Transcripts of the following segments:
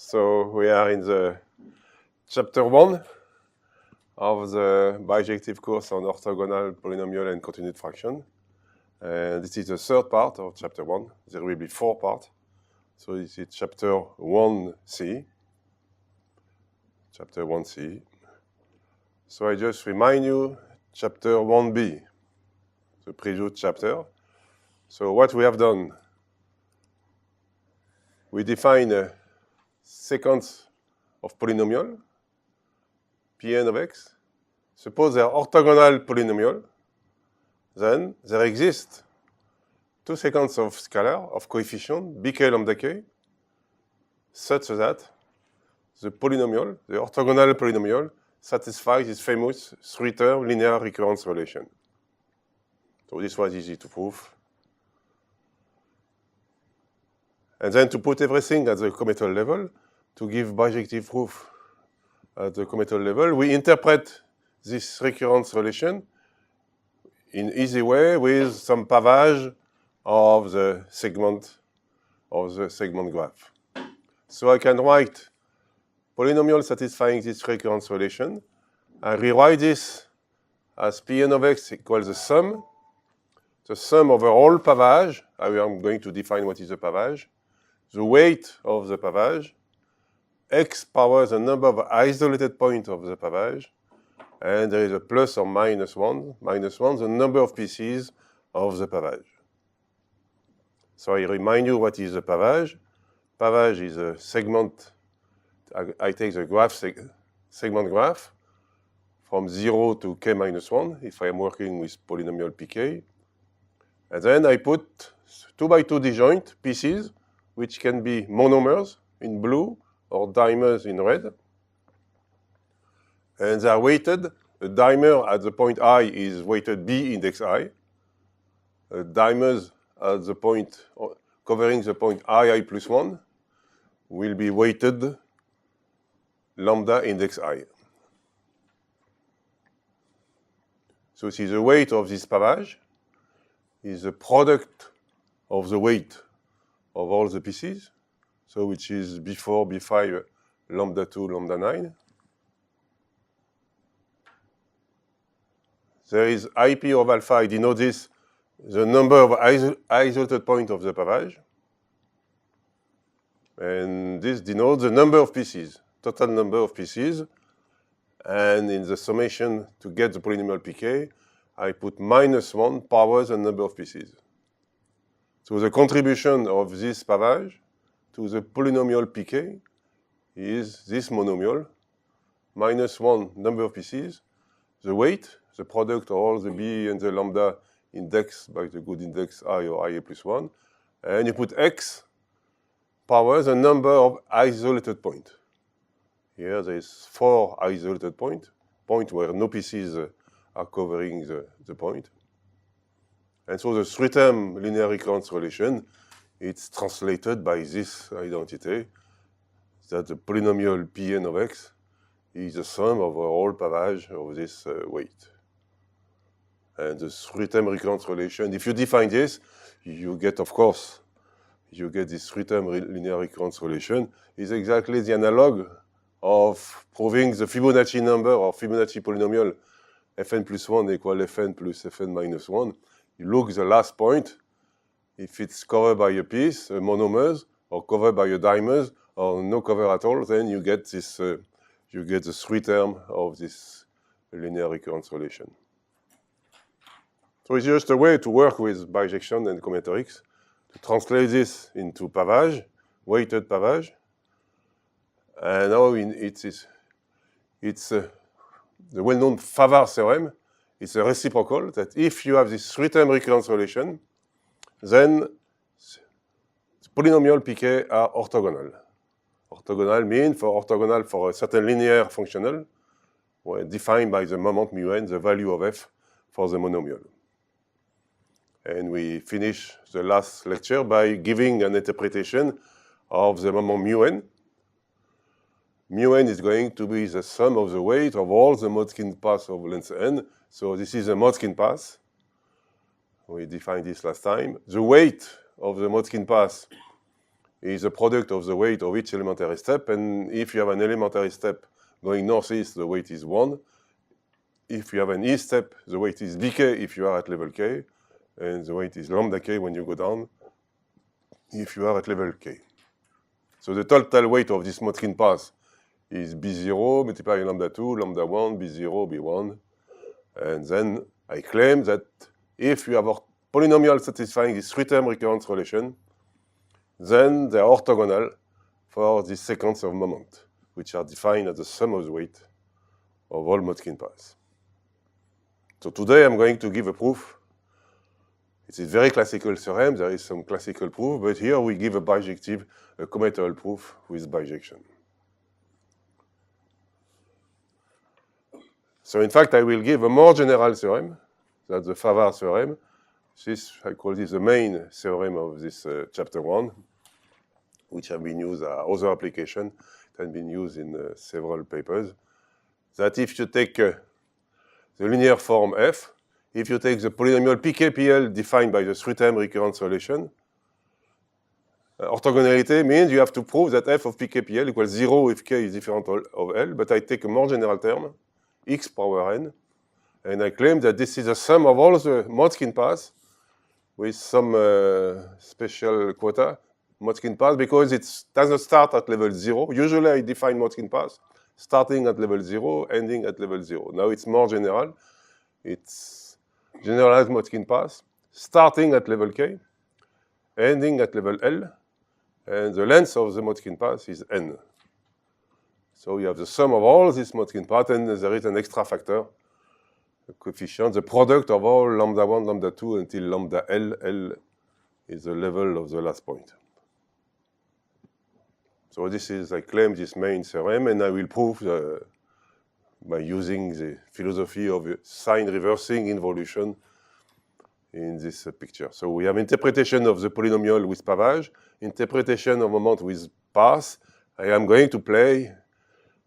So we are in the chapter 1 of the bijective course on orthogonal polynomial and continued fraction. And this is the third part of chapter 1. There will be 4 parts. So this is chapter 1c. Chapter 1c. So I just remind you, chapter 1b, the previous chapter. So what we have done, we define a sequence of polynomial, Pn of x. Suppose they are orthogonal polynomial, then there exist two sequences of scalar, of coefficient, bk lambda k, such that the polynomial, the orthogonal polynomial, satisfies this famous three-term linear recurrence relation. So this was easy to prove. And then to put everything at the cometal level, to give bijective proof at the cometal level, we interpret this recurrence relation in easy way with some pavage of the segment graph. So I can write polynomial satisfying this recurrence relation. I rewrite this as Pn of x equals the sum over all pavage. I am going to define what is the pavage. The weight of the pavage, x power the number of isolated points of the pavage, and there is a plus or minus 1, the number of pieces of the pavage. So I remind you what is the pavage. Pavage is a segment, I take the graph segment graph from 0 to k minus 1 if I am working with polynomial pk. And then I put 2 by 2 disjoint pieces, which can be monomers in blue or dimers in red. And they are weighted. A dimer at the point I is weighted b index I. Dimers at the point covering the point I plus 1 will be weighted lambda index I. So see the weight of this pavage is the product of the weight of all the pieces, so which is b4, b5, lambda 2, lambda 9. There is IP of alpha, I denote this, the number of isolated points of the pavage. And this denotes the number of pieces, total number of pieces. And in the summation to get the polynomial pk, I put minus 1 power the number of pieces. So the contribution of this pavage to the polynomial pk is this monomial, minus 1 number of pieces, the weight, the product of all the b and the lambda index by the good index I or ia plus 1, and you put x power the number of isolated points. Here there is 4 isolated points where no pieces are covering the point. And so the three-term linear recurrence relation, it's translated by this identity, that the polynomial Pn of x is the sum of all pavage of this weight. And the three-term recurrence relation, if you define this, you get, of course, you get this three-term linear recurrence relation is exactly the analog of proving the Fibonacci number or Fibonacci polynomial fn plus 1 equal fn plus fn minus 1. You look the last point, if it's covered by a piece, a monomers, or covered by a dimers, or no cover at all, then you get this, you get the three term of this linear recurrence relation. So it's just a way to work with bijection and combinatorics, to translate this into pavage, weighted pavage. And now it's the well-known Favart theorem. It's a reciprocal that if you have this three-term recurrence relation, then the polynomial pk are orthogonal. Orthogonal means orthogonal for a certain linear functional, defined by the moment mu n, the value of f for the monomial. And we finish the last lecture by giving an interpretation of the moment mu n. Mu n is going to be the sum of the weight of all the Motzkin paths of length n. So this is a Motzkin path. We defined this last time. The weight of the Motzkin path is the product of the weight of each elementary step, and if you have an elementary step going northeast, the weight is 1. If you have an east step, the weight is vk if you are at level k, and the weight is lambda k when you go down if you are at level k. So the total weight of this Motzkin path is B0 multiplied by lambda 2, lambda 1, B0, B1. And then I claim that if you have a polynomial satisfying this three-term recurrence relation, then they are orthogonal for this sequence of moment, which are defined as the sum of the weight of all Motzkin paths. So today I'm going to give a proof. It's a very classical theorem. There is some classical proof, but here we give a bijective, a commutative proof with bijection. So in fact, I will give a more general theorem, that's the Favart theorem. This, I call this the main theorem of this chapter 1, which have been used as other application. It has been used in several papers. That if you take the linear form f, if you take the polynomial pkpl defined by the three-term recurrence relation, orthogonality means you have to prove that f of pkpl equals 0 if k is different of L, but I take a more general term, x power n, and I claim that this is the sum of all the Motzkin paths with some special quota, Motzkin path, because it doesn't start at level 0. Usually I define Motzkin paths starting at level 0, ending at level 0. Now it's more general. It's generalized Motzkin path starting at level k, ending at level L, and the length of the Motzkin path is n. So you have the sum of all these Motzkin paths, and there is an extra factor, a coefficient, the product of all lambda 1, lambda 2 until lambda L. L is the level of the last point. So this is, I claim this main theorem, and I will prove by using the philosophy of sign reversing involution in this picture. So we have interpretation of the polynomial with pavage, interpretation of moment with path. I am going to play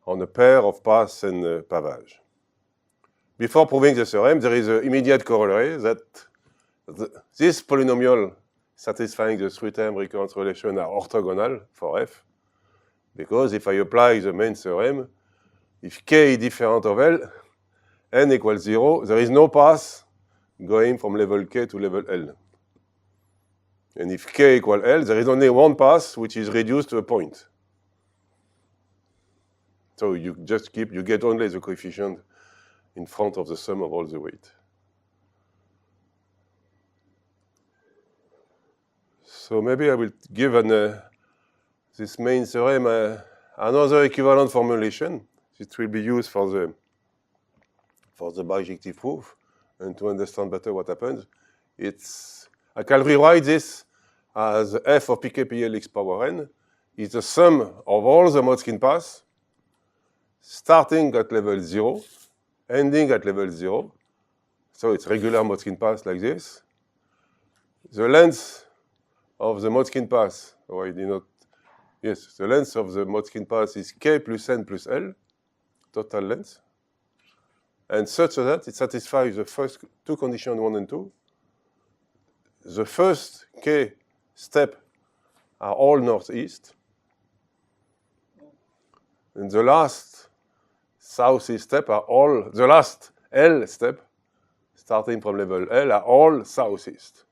on a pair of paths and pavage. Before proving the theorem, there is an immediate corollary that this polynomial satisfying the three-term recurrence relation are orthogonal for f, because if I apply the main theorem, if k is different of L, n equals 0, there is no path going from level k to level L. And if k equals L, there is only one path which is reduced to a point. So you just you get only the coefficient in front of the sum of all the weight. So maybe I will give this main theorem another equivalent formulation. It will be used for the bijective proof and to understand better what happens. I can rewrite this as f of pkpl x power n is the sum of all the Motzkin paths starting at level 0, ending at level 0. So it's regular Motzkin path like this. The length of the Motzkin path, or I did not, yes, the length of the Motzkin path is k plus n plus L, total length, and such that it satisfies the first two conditions 1 and 2. The first k step are all northeast, and the last southeast step are all, the last L step, starting from level L, are all southeast.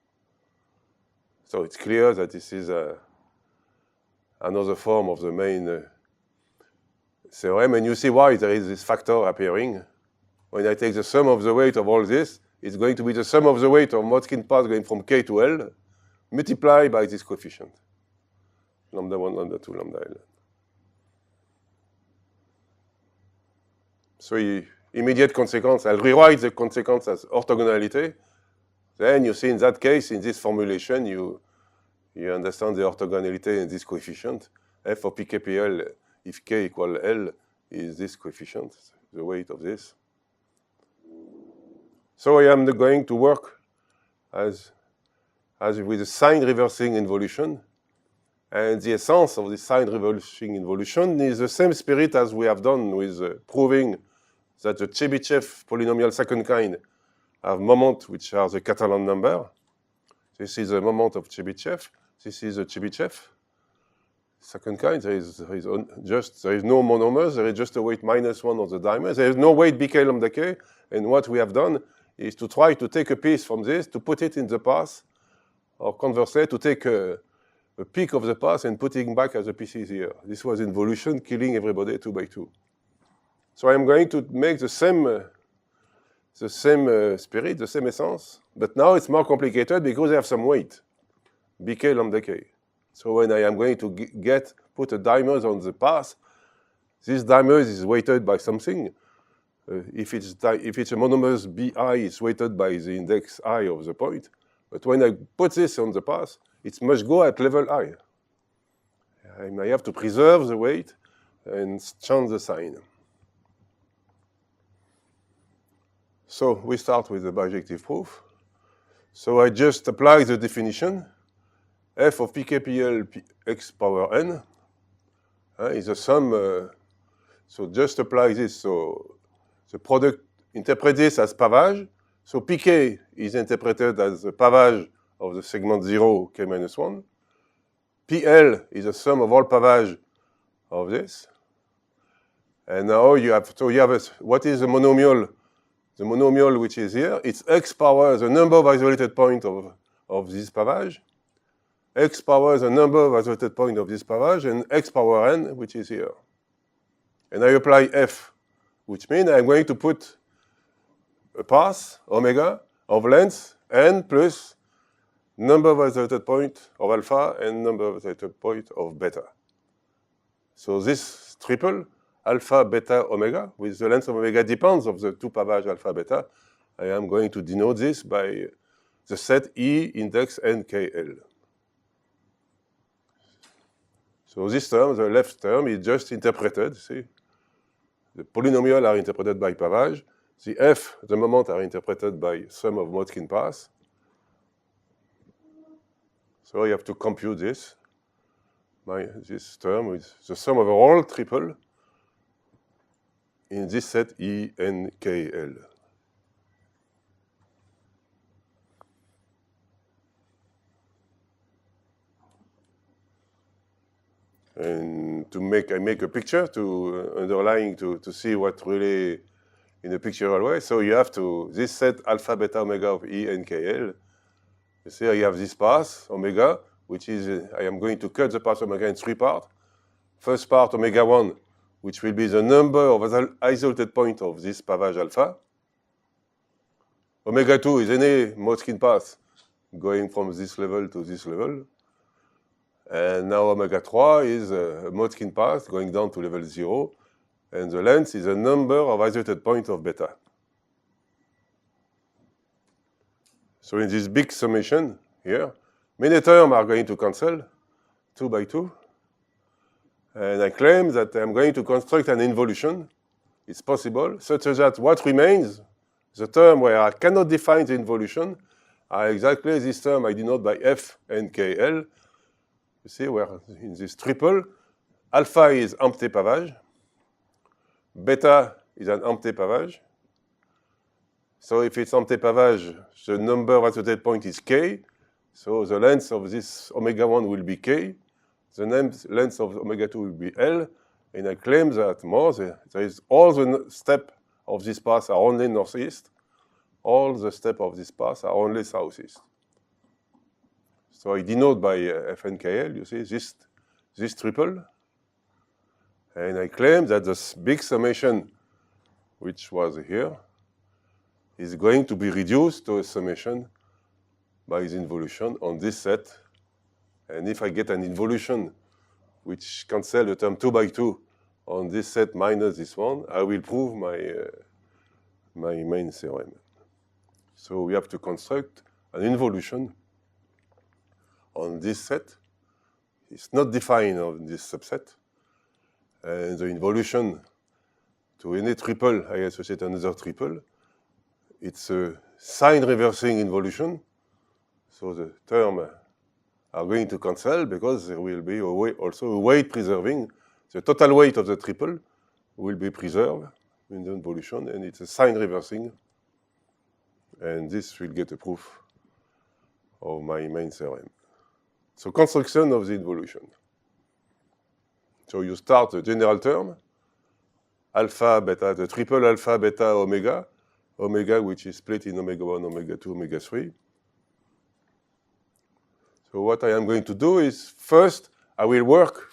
So it's clear that this is another form of the main theorem, and you see why there is this factor appearing. When I take the sum of the weight of all this, it's going to be the sum of the weight of Motzkin path going from k to L, multiplied by this coefficient, lambda 1, lambda 2, lambda L. So immediate consequence, I'll rewrite the consequence as orthogonality. Then you see in that case, in this formulation, you understand the orthogonality in this coefficient. F of pkpl, if k equal L, is this coefficient, the weight of this. So I am going to work as with the sign reversing involution. And the essence of the sign reversing involution is the same spirit as we have done with proving that the Chebyshev polynomial second kind have moments which are the Catalan number. This is a moment of Chebyshev. This is a Chebyshev. Second kind, there is no monomers, there is just a weight -1 on the dimers. There is no weight bk lambda k, and what we have done is to try to take a piece from this, to put it in the path, or conversely, to take a peak of the path and putting back as a pieces here. This was involution, killing everybody 2 by 2. So I'm going to make the same spirit, the same essence, but now it's more complicated because I have some weight, bk lambda k. So when I am going to put a dimers on the path, this dimers is weighted by something. If it's a monomers bi, it's weighted by the index I of the point. But when I put this on the path, it must go at level I. I may have to preserve the weight and change the sign. So we start with the bijective proof. So I just apply the definition. F of pkpl x power n is a sum. So just apply this. So the product, interpret this as pavage. So pk is interpreted as the pavage of the segment 0, k minus 1. pl is a sum of all pavage of this. And now you have, what is the monomial? The monomial which is here, it's x power the number of isolated points of this pavage, x power the number of isolated points of this pavage, and x power n, which is here. And I apply f, which means I'm going to put a path, omega, of length, n plus number of isolated points of alpha and number of isolated points of beta. So this triple, alpha, beta, omega, with the length of omega depends of the two pavage alpha, beta. I am going to denote this by the set E index NKL. So this term, the left term, is just interpreted, see? The polynomial are interpreted by pavage. The F, the moment, are interpreted by sum of Motzkin paths. So you have to compute this. This term is the sum of all triple in this set E, N, K, L. And I make a picture to underlying to see what really in a pictorial way. So you have to, this set alpha, beta, omega of E, N, K, L. You see, I have this path, omega, which is, I am going to cut the path omega in 3 parts. First part, omega 1, which will be the number of isolated points of this pavage alpha. Omega 2 is any Motzkin path going from this level to this level. And now omega 3 is a Motzkin path going down to level 0. And the length is a number of isolated points of beta. So in this big summation here, many terms are going to cancel, 2 by 2. And I claim that I'm going to construct an involution. It's possible, such that what remains, the term where I cannot define the involution, are exactly this term I denote by F and KL. You see, where in this triple, alpha is empty pavage, beta is an empty pavage. So if it's empty pavage, the number of isolated points is K. So the length of this omega 1 will be K. The length of omega 2 will be L, and I claim that there is all the steps of this path are only northeast. All the steps of this path are only southeast. So I denote by FNKL, you see, this triple. And I claim that this big summation, which was here, is going to be reduced to a summation by the involution on this set. And if I get an involution which cancel the term 2 by 2 on this set minus this one, I will prove my main theorem. So we have to construct an involution on this set. It's not defined on this subset. And the involution to any triple, I associate another triple. It's a sign reversing involution. So the term are going to cancel because there will be also a weight preserving. The total weight of the triple will be preserved in the involution, and it's a sign reversing. And this will get a proof of my main theorem. So construction of the involution. So you start the general term, alpha, beta, the triple alpha, beta, omega, omega which is split in omega 1, omega 2, omega 3. So what I am going to do is, first, I will work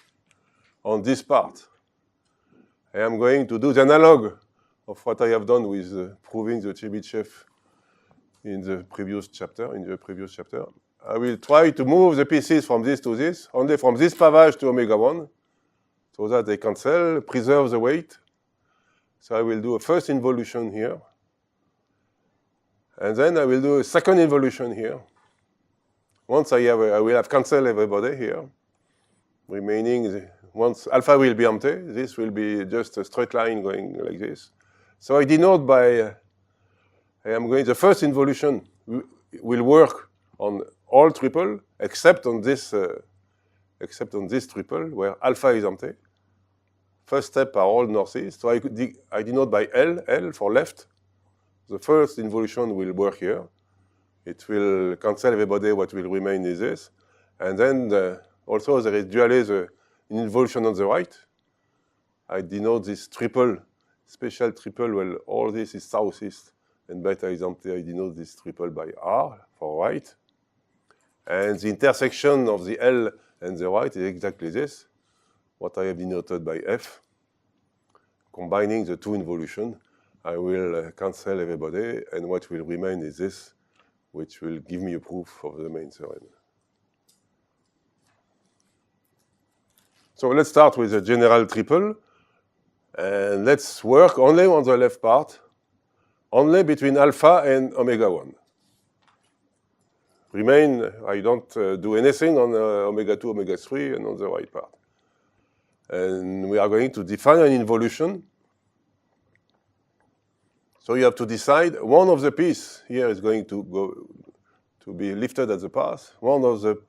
on this part. I am going to do the analog of what I have done with proving the Chebyshev in the previous chapter. I will try to move the pieces from this to this, only from this pavage to omega 1, so that they cancel, preserve the weight. So I will do a first involution here. And then I will do a second involution here. Once I will have cancelled everybody here. Remaining, once alpha will be empty, this will be just a straight line going like this. So I denote by, the first involution will work on all triple except on this triple where alpha is empty. First step are all northeast. So I denote by L for left. The first involution will work here. It will cancel everybody. What will remain is this. And then also there is dually an involution on the right. I denote this triple, special triple, well, all this is southeast and beta is empty. I denote this triple by R for right. And the intersection of the L and the right is exactly this, what I have denoted by F. Combining the two involutions, I will cancel everybody, and what will remain is this, which will give me a proof of the main theorem. So let's start with the general triple, and let's work only on the left part, only between alpha and omega 1. Remain, I don't do anything on omega 2, omega 3, and on the right part. And we are going to define an involution. So you have to decide one of the piece here is going to go to be lifted at the path. One of the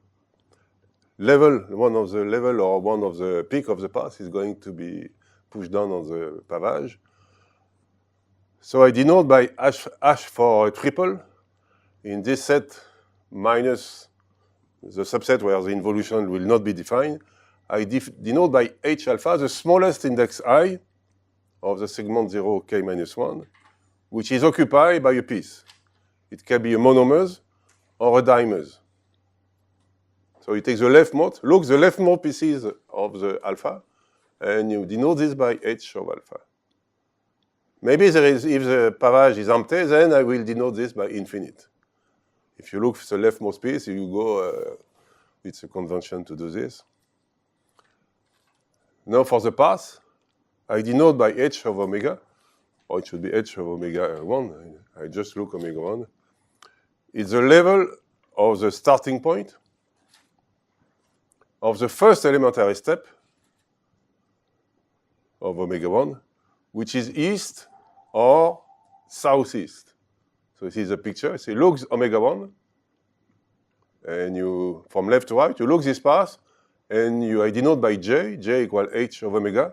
level or one of the peak of the path is going to be pushed down on the pavage. So I denote by H for a triple in this set minus the subset where the involution will not be defined. I denote by H alpha the smallest index I of the segment 0, k minus 1, which is occupied by a piece. It can be a monomers or a dimers. So you take the leftmost, look the leftmost pieces of the alpha, and you denote this by H of alpha. Maybe there is, if the pavage is empty, then I will denote this by infinite. If you look for the leftmost piece, you go, it's a convention to do this. Now for the path, I denote by H of omega, or it should be H of omega 1. I just look omega 1. It's the level of the starting point of the first elementary step of omega 1, which is east or southeast. So this is a picture. So you look omega 1, and you, from left to right, you look this path, and I denote by J equal H of omega,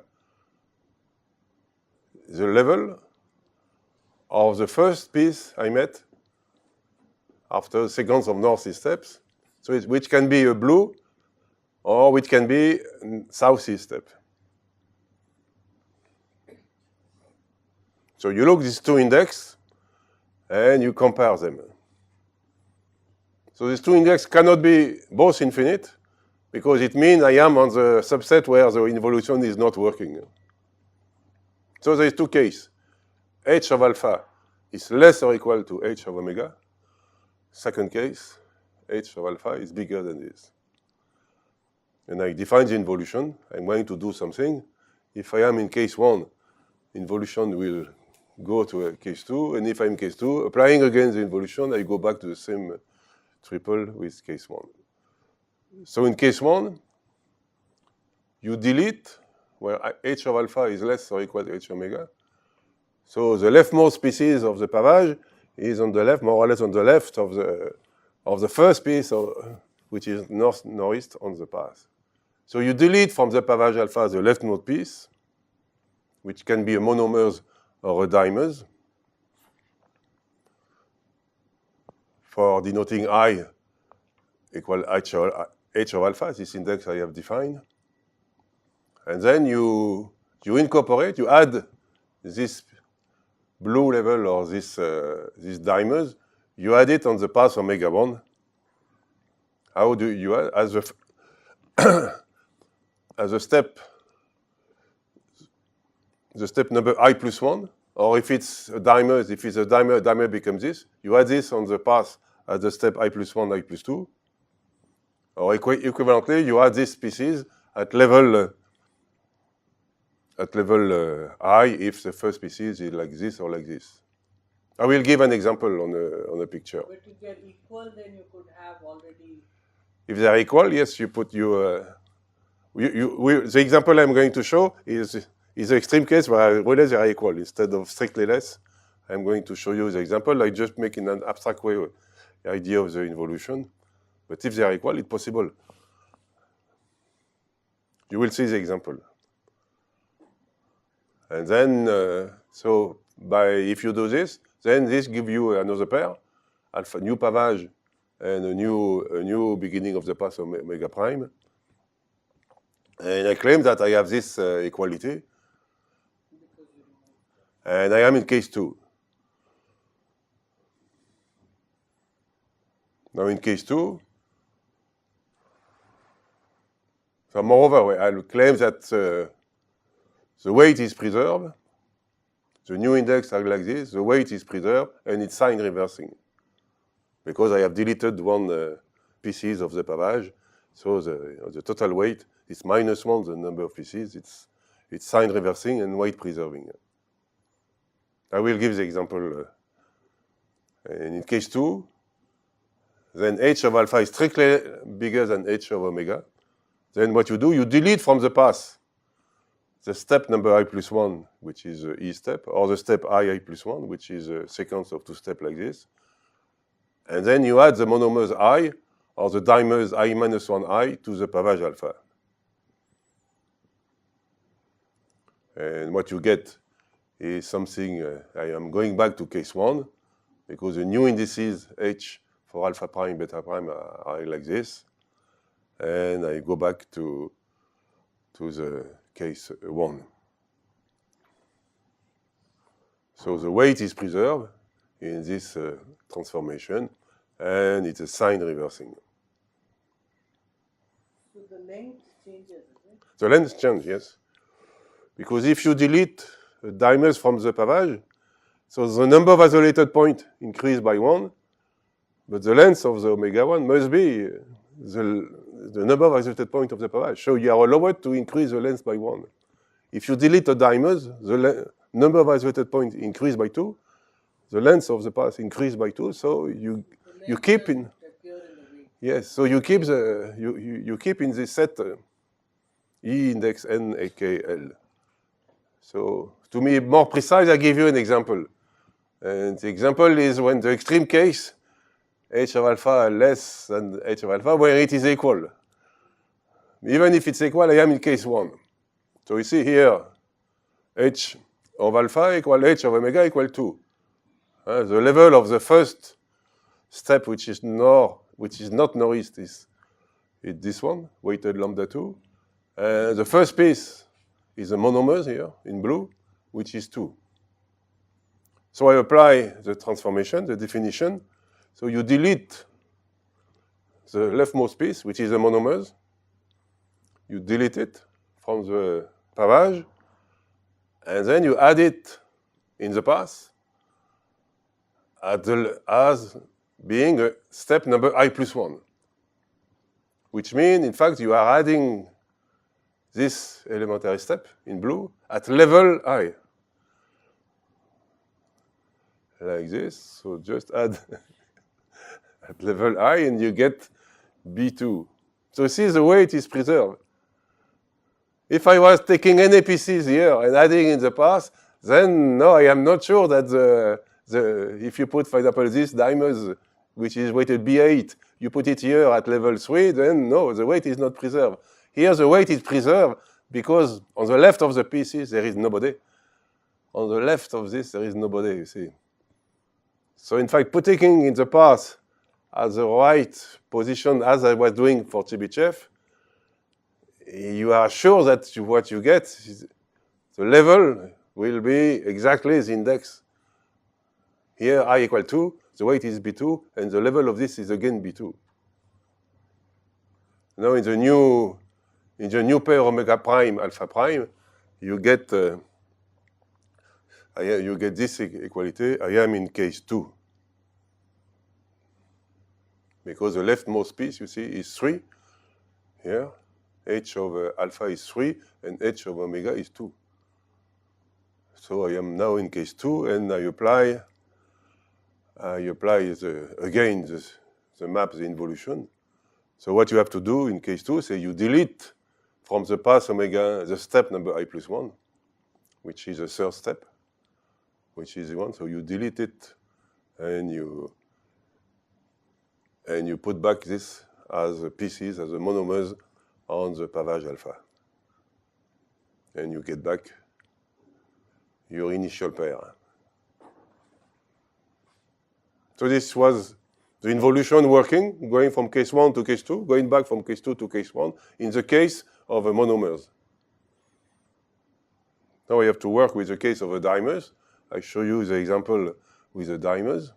the level of the first piece I met after a sequence of northeast steps, so which can be a blue or which can be a southeast step. So you look these two index and you compare them. So these two index cannot be both infinite because it means I am on the subset where the involution is not working. So there is two cases. H of alpha is less or equal to H of omega. Second case, H of alpha is bigger than this. And I define the involution. I'm going to do something. If I am in case 1, involution will go to case 2. And if I'm in case 2, applying again the involution, I go back to the same triple with case 1. So in case 1, you delete where H of alpha is less or equal to H omega. So the leftmost pieces of the pavage is on the left, more or less on the left of the first piece, which is northeast on the path. So you delete from the pavage alpha the leftmost piece, which can be a monomers or a dimers. For denoting I equal H of alpha, this index I have defined. And then you incorporate, you add this blue level or this dimers, you add it on the path omega 1. How do you add? As a step, the step number I plus 1, or if it's a dimer becomes this, you add this on the path at the step I plus 1, I plus 2. Or equivalently, you add this species at level I if the first species is like this or like this. I will give an example on a picture. But if they're equal, then you could have already. If they are equal, yes, you put the example I'm going to show is the extreme case where I realize they are equal instead of strictly less. I'm going to show you the example. I just make in an abstract way the idea of the involution. But if they are equal, it's possible. You will see the example. And then, if you do this, then this gives you another pair, alpha new pavage, and a new beginning of the path of omega prime. And I claim that I have this equality. And I am in case 2. Now in case 2, so moreover, I'll claim that the weight is preserved. The new index are like this. The weight is preserved, and it's sign reversing. Because I have deleted one pieces of the pavage, so the total weight is -1, the number of pieces. It's sign reversing and weight preserving. I will give the example. And in case 2, then h of alpha is strictly bigger than h of omega. Then what you do, you delete from the path the step number I plus 1, which is the E step, or the step I plus 1, which is a sequence of 2 steps like this. And then you add the monomers I, or the dimers I minus 1I to the pavage alpha. And what you get is something, I am going back to case 1, because the new indices H for alpha prime, beta prime are like this. And I go back to the case 1. So the weight is preserved in this transformation, and it's a sign reversing. So the length changes, isn't it? The length changes, yes. Because if you delete dimers from the pavage, so the number of isolated points increase by 1, but the length of the omega 1 must be the number of isolated points of the pavage. So you are allowed to increase the length by 1. If you delete the dimers, the number of isolated points increase by 2. The length of the path increase by 2. So you keep in. Yes. So you keep you keep in this set E index N aka L. So to be more precise, I give you an example. And the example is when the extreme case h of alpha less than h of alpha, where it is equal. Even if it's equal, I am in case 1. So you see here, h of alpha equal h of omega equal 2. The level of the first step, which is not northeast, is this one, weighted lambda 2. The first piece is the monomers here in blue, which is 2. So I apply the transformation, the definition. So you delete the leftmost piece, which is the monomers. You delete it from the pavage, and then you add it in the path as being a step number I plus 1. Which means, in fact, you are adding this elementary step in blue at level I. Like this. So just add at level I, and you get B2. So see, the weight is preserved. If I was taking any pieces here and adding in the path, then no, I am not sure that if you put, for example, this dimers, which is weighted B8, you put it here at level 3, then no, the weight is not preserved. Here the weight is preserved because on the left of the pieces there is nobody. On the left of this there is nobody, you see. So in fact, putting in the path at the right position, as I was doing for Chebyshev, you are sure that what you get, the level will be exactly the index. Here, I equal 2, the weight is B2, and the level of this is again B2. Now, in the new pair omega prime, alpha prime, you get this equality. I am in case 2. Because the leftmost piece, you see, is 3. Here, h over alpha is 3, and h over omega is 2. So I am now in case 2, and I apply again the map, the involution. So what you have to do in case 2, say you delete from the path omega the step number I plus 1, which is the third step, which is the one. So you delete it, and you put back this as pieces, as the monomers on the pavage alpha. And you get back your initial pair. So this was the involution working, going from case 1 to case 2, going back from case 2 to case 1, in the case of the monomers. Now we have to work with the case of the dimers. I show you the example with the dimers.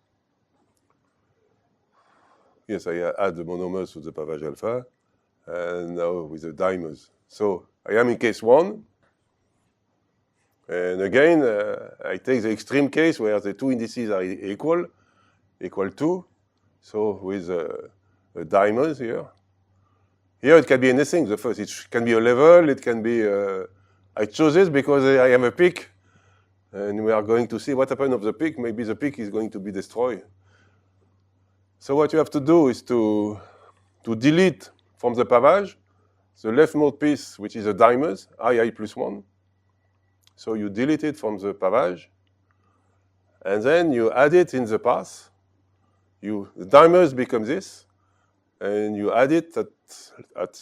Yes, I add the monomers to the pavage alpha, and now with the dimers. So I am in case 1, and again, I take the extreme case where the two indices are equal 2. So with the dimers here. Here it can be anything. The first, it can be a level, it can be, I chose this because I am a peak, and we are going to see what happened of the peak. Maybe the peak is going to be destroyed. So what you have to do is to delete from the pavage the leftmost piece, which is the dimers, I plus 1. So you delete it from the pavage, and then you add it in the path. The dimers become this, and you add it at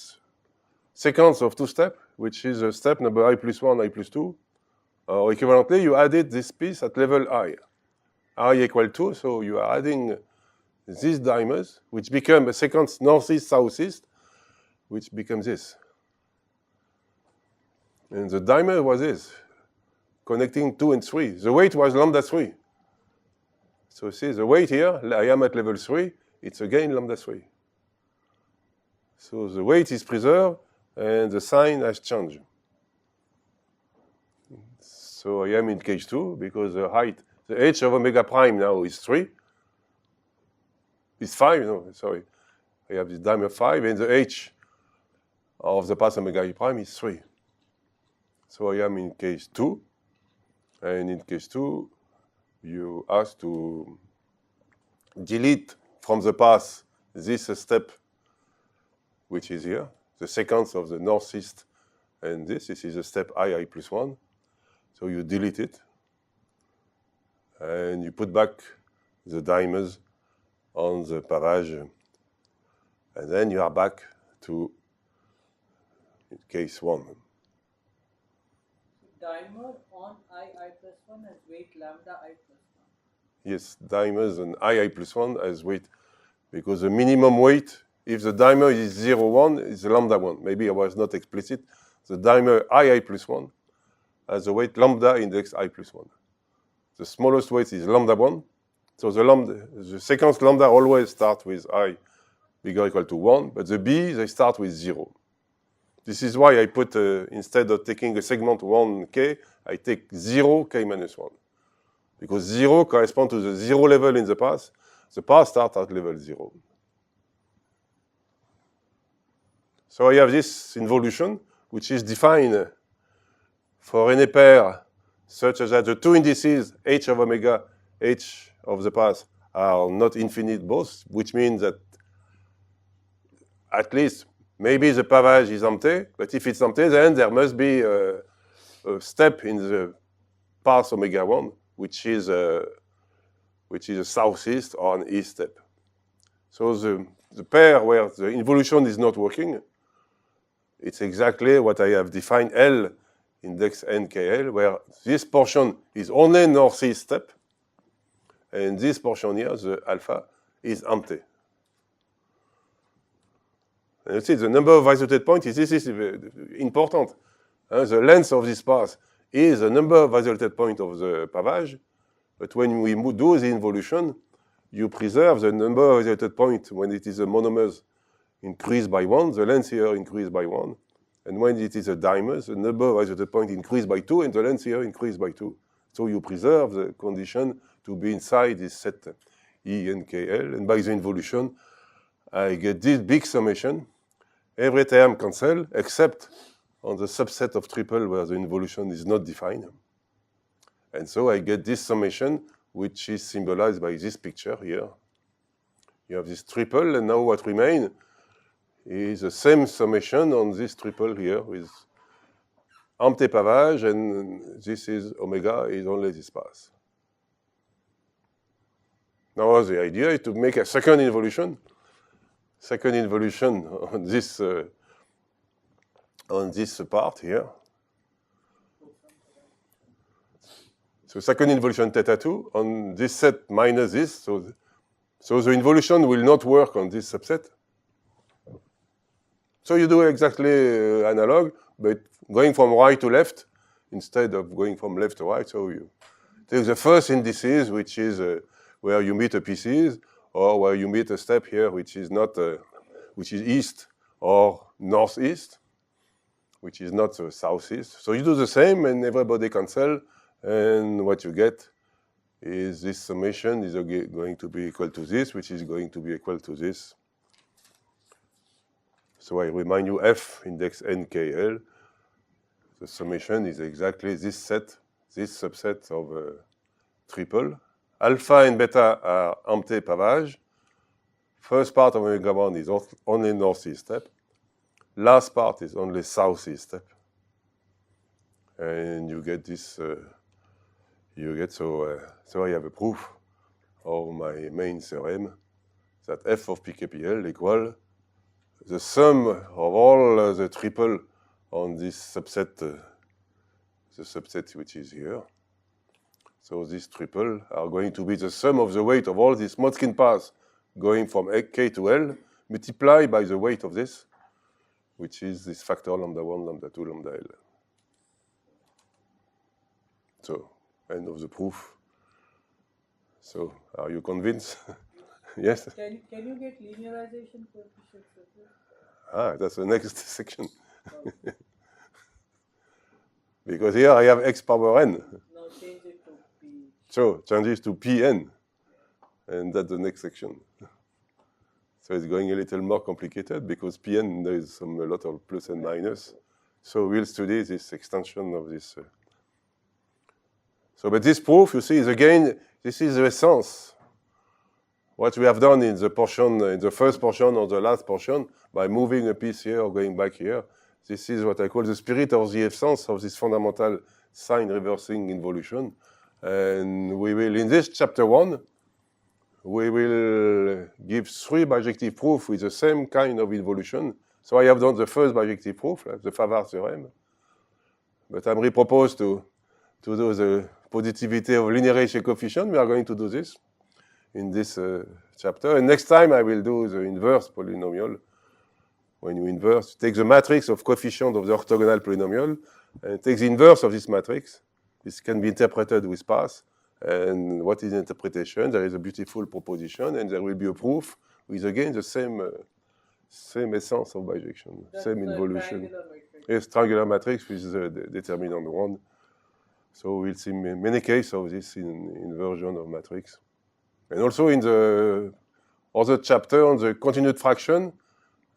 sequence of 2 steps, which is a step number I plus 1, I plus 2. Or equivalently, you added this piece at level I equal 2, so you are adding these dimers, which become a sequence northeast, southeast, which becomes this. And the dimer was this, connecting 2 and 3. The weight was lambda 3. So see, the weight here, I am at level 3, it's again lambda 3. So the weight is preserved, and the sign has changed. So I am in case 2, because the height, the h of omega prime now is 3. It's 5, no, sorry. I have this dimer 5, and the h of the path omega prime is 3. So I am in case 2, and in case 2, you ask to delete from the path this step, which is here, the sequence of the northeast, and this is a step I plus 1. So you delete it, and you put back the dimers on the pavage, and then you are back to case 1. Dimer on I plus 1 has weight lambda I plus 1. Yes, dimers and I plus 1 as weight, because the minimum weight, if the dimer is 0, 1, is lambda 1. Maybe I was not explicit. The dimer I plus 1 has a weight lambda index I plus 1. The smallest weight is lambda 1. So the sequence lambda always start with I bigger or equal to 1, but the B, they start with 0. This is why I put, instead of taking a segment 1k, I take 0k minus 1. Because 0 corresponds to the 0 level in the path. The path starts at level 0. So I have this involution, which is defined for any pair such as that the two indices, h of omega, h of the path, are not infinite both, which means that at least maybe the pavage is empty, but if it's empty, then there must be a step in the path omega 1, which is a southeast or an east step. So the pair where the involution is not working, it's exactly what I have defined L index NKL, where this portion is only northeast step, and this portion here, the alpha, is empty. And you see, the number of isolated points this is important. The length of this path is the number of isolated points of the pavage, but when we do the involution, you preserve the number of isolated points when it is a monomers increased by 1, the length here increased by 1. And when it is a dimers, the number of isolated points increased by 2, and the length here increased by 2. So you preserve the condition to be inside this set E and KL, and by the involution, I get this big summation. Every term cancel, except on the subset of triple where the involution is not defined. And so I get this summation, which is symbolized by this picture here. You have this triple, and now what remains is the same summation on this triple here with empty pavage, and this is omega is only this path. Now the idea is to make a second involution on this part here. So second involution theta 2 on this set minus this, so the involution will not work on this subset. So you do exactly analog, but going from right to left instead of going from left to right. So you take the first indices, which is where you meet a pieces, or where you meet a step here, which is not, which is east or northeast, which is not southeast. So you do the same, and everybody cancel, and what you get is this summation is going to be equal to this, which is going to be equal to this. So I remind you F index NKL. The summation is exactly this set, this subset of triple. Alpha and beta are empty pavage. First part of omega 1 is only northeast step. Last part is only southeast step. And you get this, so I have a proof of my main theorem that F of PKPL equal the sum of all the triple on this subset, the subset which is here. So these triple are going to be the sum of the weight of all these Motzkin paths going from K to L, multiplied by the weight of this, which is this factor lambda 1, lambda 2, lambda L. So, end of the proof. So, are you convinced? Yes? Can you get linearization coefficients with this? Ah, that's the next section. Because here I have x power n. Now change it to P. So, changes to Pn. And that's the next section. So it's going a little more complicated because Pn there is a lot of plus and minus. So we'll study this extension of this. So, but this proof, you see, is again, this is the essence. What we have done in the portion, in the first portion or the last portion, by moving a piece here or going back here, this is what I call the spirit of the essence of this fundamental sign reversing involution. And we will, in this chapter 1, we will give 3 bijective proofs with the same kind of involution. So I have done the first bijective proof, the Favart theorem. But I'm reproposed to do the positivity of linearization coefficient. We are going to do this in this chapter. And next time I will do the inverse polynomial. When you inverse, take the matrix of coefficient of the orthogonal polynomial and take the inverse of this matrix. This can be interpreted with paths. And what is interpretation? There is a beautiful proposition, and there will be a proof with, again, the same essence of bijection, same involution. Yes, triangular matrix with the determinant 1. So we'll see many cases of this in inversion of matrix. And also in the other chapter on the continued fraction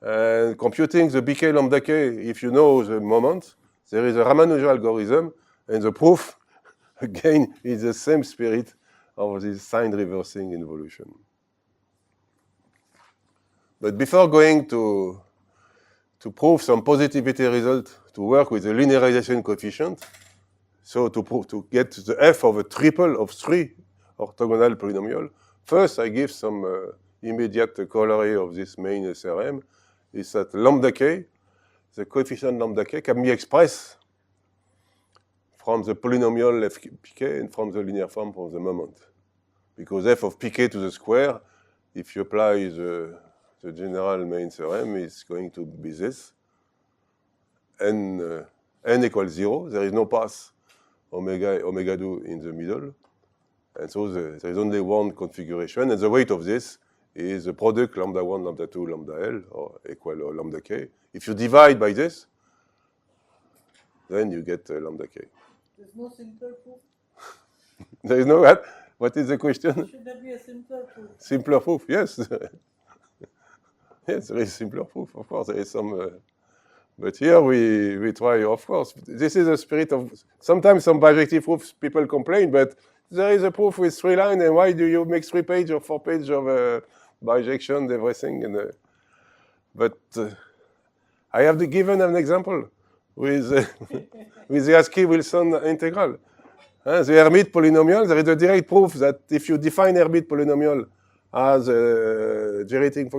and computing the BK lambda k, if you know the moment, there is a Ramanujan algorithm, and the proof, again, is the same spirit of this sign reversing involution. But before going to prove some positivity result to work with the linearization coefficient, so to get the f of a triple of 3 orthogonal polynomial, first I give some immediate corollary of this main theorem, is that lambda k, the coefficient lambda k, can be expressed from the polynomial f pk and from the linear form from the moment. Because f of pk to the square, if you apply the the general main theorem is going to be this. N equals 0. There is no path omega 2 in the middle. And so there is only one configuration. And the weight of this is the product lambda 1, lambda 2, lambda L, or equal or lambda K. If you divide by this, then you get lambda K. There's no simpler proof? There is no what? What is the question? Should there be a simpler proof? Simpler proof, yes. Yes, there is simpler proof, of course. There is some, but here we try, of course. This is the spirit of, sometimes some bijective proofs people complain, but there is a proof with 3 lines, and why do you make 3 pages or 4 pages of bijection, everything? And, but I have given an example with, with the Askew-Wilson integral. The Hermite polynomial, there is a direct proof that if you define Hermite polynomial as generating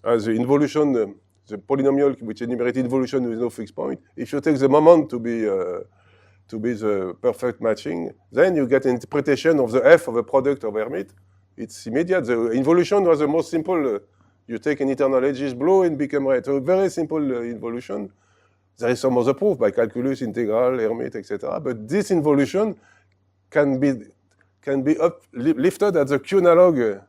as the involution, the polynomial which enumerates involution with no fixed point, if you take the moment to be the perfect matching, then you get an interpretation of the f of a product of Hermite. It's immediate. The involution was the most simple. You take an eternal edge is blue and become red. So very simple involution. There is some other proof by calculus, integral, Hermite, etc. But this involution can be lifted at the Q analog,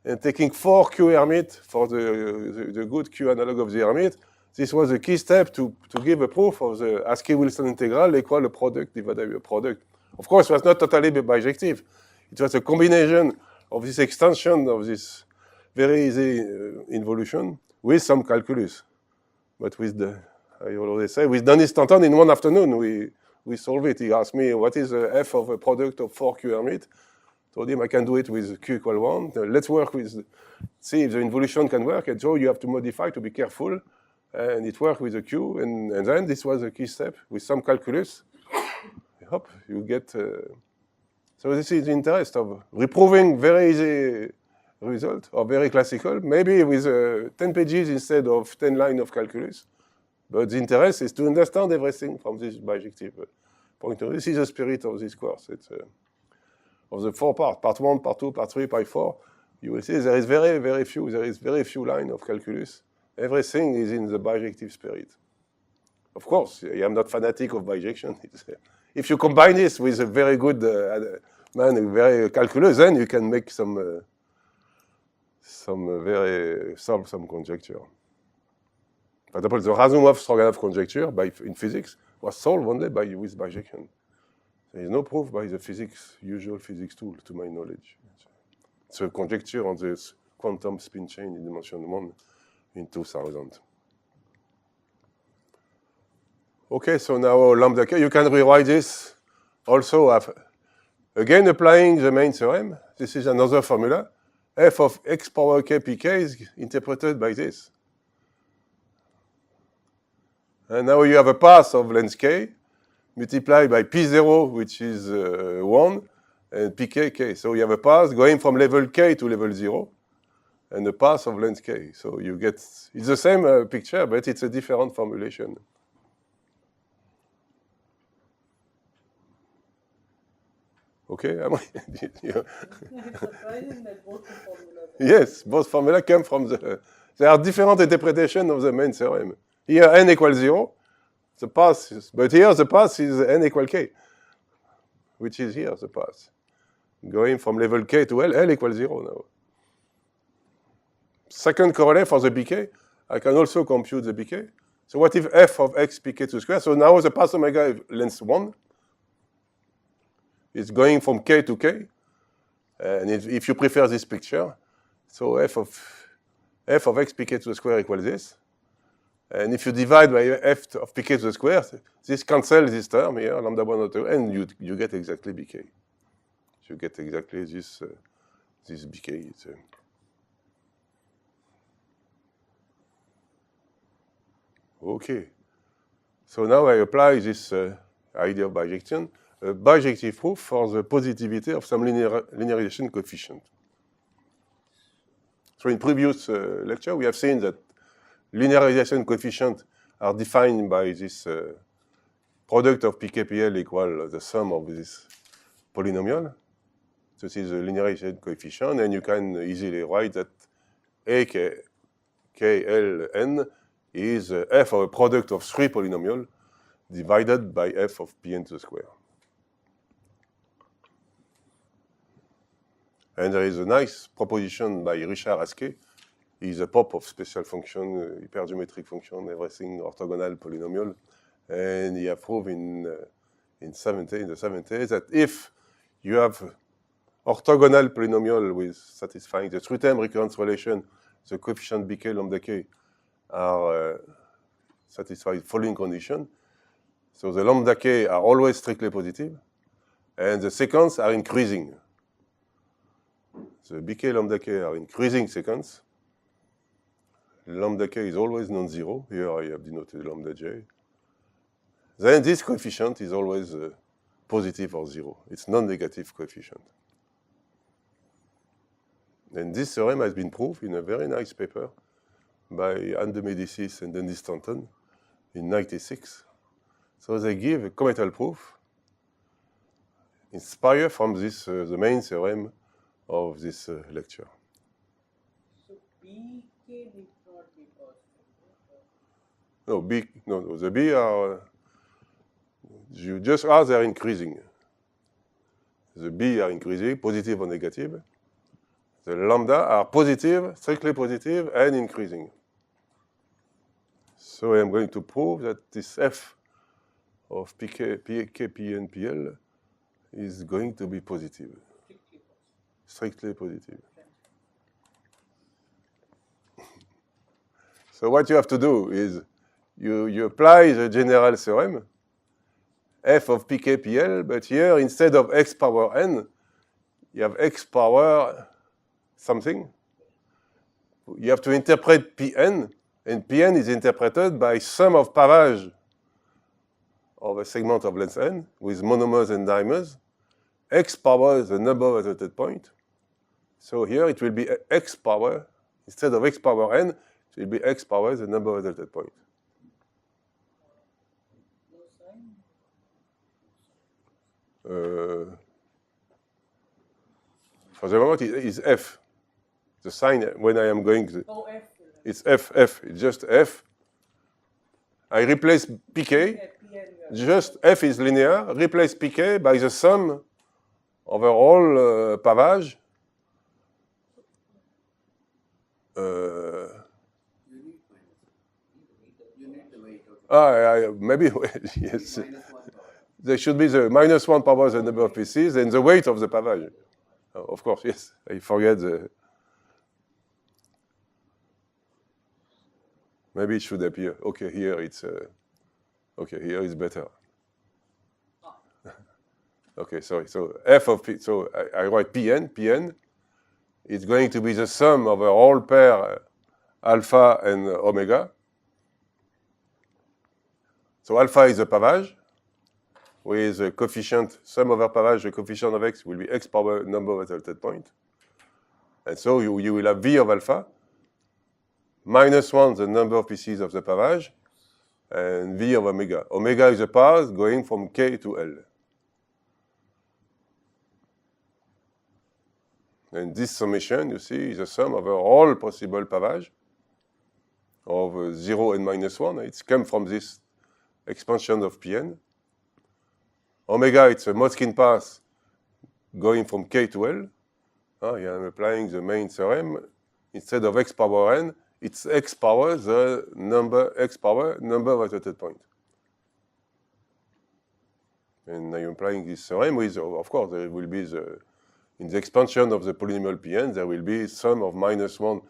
and taking 4 Q Hermite for the good Q analog of the Hermite. This was a key step to give a proof of the Askew-Wilson integral equal a product divided by a product. Of course, it was not totally bijective. It was a combination of this extension of this very easy involution with some calculus. But with the, I already say, with Denis Stanton in one afternoon, we solved it. He asked me, what is the f of a product of 4 Q Hermite? Told him I can do it with Q equal 1. Let's work with, see if the involution can work. And so you have to modify to be careful. And it worked with the Q. And then this was a key step with some calculus. I hope you get, so this is the interest of reproving very easy result, or very classical, maybe with 10 pages instead of 10 lines of calculus. But the interest is to understand everything from this bijective point of view. This is the spirit of this course. It's of the 4 parts, part 1, part 2, part 3, part 4. You will see there is very few lines of calculus. Everything is in the bijective spirit. Of course, I am not fanatic of bijection. If you combine this with a very good very calculus, then you can make solve some conjecture. For example, the Razumov-Stroganov conjecture in physics was solved only with bijection. There is no proof by the usual physics tool, to my knowledge. It's a conjecture on this quantum spin chain in dimension 1 in 2000. Okay, so now lambda k, you can rewrite this also, again applying the main theorem. This is another formula. F of x power k pk is interpreted by this. And now you have a path of length k multiplied by p0, which is 1, and pk k. So you have a path going from level k to level 0, and a path of length k. So you get, it's the same picture, but it's a different formulation. Okay, It's surprising that both the formulas are yes, both formulas come from there are different interpretations of the main theorem. Here n equals 0, the path is, but here the path is n equal k, which is here the path. Going from level k to L equals 0 now. Second corollary for the bk, I can also compute the bk. So what if f of x pk to the square? So now the path omega is length 1. It's going from k to k. And if you prefer this picture, so f of x pk to the square equals this. And if you divide by f of pk to the square, this cancels this term here, lambda 1 or 2, and you get exactly bk. You get exactly this bk. Okay. So now I apply this idea of bijection, a bijective proof for the positivity of some linearization coefficient. So in previous lecture, we have seen that linearization coefficients are defined by this product of pkpl equal the sum of this polynomial. So this is a linearization coefficient, and you can easily write that KLN is f of a product of three polynomials divided by f of Pn to the square. And there is a nice proposition by Richard Askey. He's a pop of special function, hypergeometric function, everything orthogonal polynomial. And he have proved in the 70s that if you have orthogonal polynomial with satisfying the three-term recurrence relation, the coefficient bk lambda k are satisfied following condition. So the lambda k are always strictly positive, and the sequences are increasing. The bk lambda k are increasing sequence. Lambda k is always non-zero. Here I have denoted lambda j. Then this coefficient is always positive or zero. It's non-negative coefficient. And this theorem has been proved in a very nice paper by Anne de Médicis and Denis Stanton in 96. So they give a cometal proof inspired from this, the main theorem of this lecture. So BK need not be positive. No, the B are, you just as they're increasing. The B are increasing, positive or negative. The lambda are positive, strictly positive, and increasing. So I am going to prove that this f of pk, pn, pl is going to be positive. Strictly positive. So what you have to do is you apply the general theorem, f of pk, pl, but here instead of x power n, you have x power something. You have to interpret Pn, and Pn is interpreted by sum of pavage of a segment of length n with monomers and dimers. X power is the number of isolated points. So here it will be x power, instead of x power n, it will be x power the number of isolated points. No sign? For the moment, it is f. The sign when I am going to, Oh, F. it's f, it's just f. I replace pk, PN, just f is linear, replace pk by the sum over all pavage. Maybe, yes. There should be the -1 power the number of pieces and the weight of the pavage. Of course, yes. I forget the. Maybe it should appear. Okay, here it's. Okay, here is better. Okay, sorry. So f of p. So I write Pn. Pn is going to be the sum of a whole pair alpha and omega. So alpha is a pavage with a coefficient, sum over pavage, the coefficient of x will be x power number of isolated points. And so you will have v of alpha, -1 the number of pieces of the pavage, and v of omega. Omega is a path going from k to L. And this summation, you see, is a sum over all possible pavage of 0 and -1. It's come from this expansion of Pn. Omega, it's a Motzkin path going from k to L. Here I'm applying the main theorem. Instead of x power n, it's x power the number, x power number of isolated points. And I'm applying this theorem with, of course, there will be the, in the expansion of the polynomial Pn, there will be sum of -1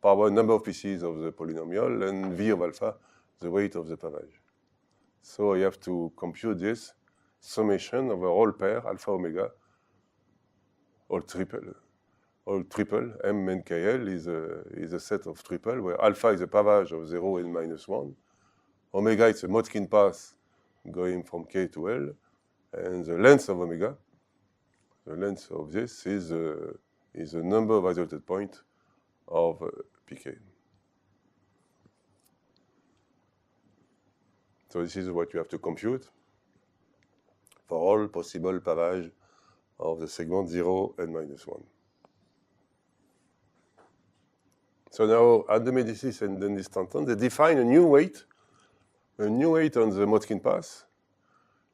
power number of pieces of the polynomial and v of alpha, the weight of the pavage. So I have to compute this summation of a whole pair, alpha omega, all triple, M and KL is a set of triple, where alpha is a pavage of 0 and -1. Omega is a Motzkin path going from k to L, and the length of omega, the length of this is the number of isolated points of pk. So this is what you have to compute for all possible pavage of the segment 0 and -1. So now at the Médicis and then this Stanton, they define a new weight on the Motzkin path,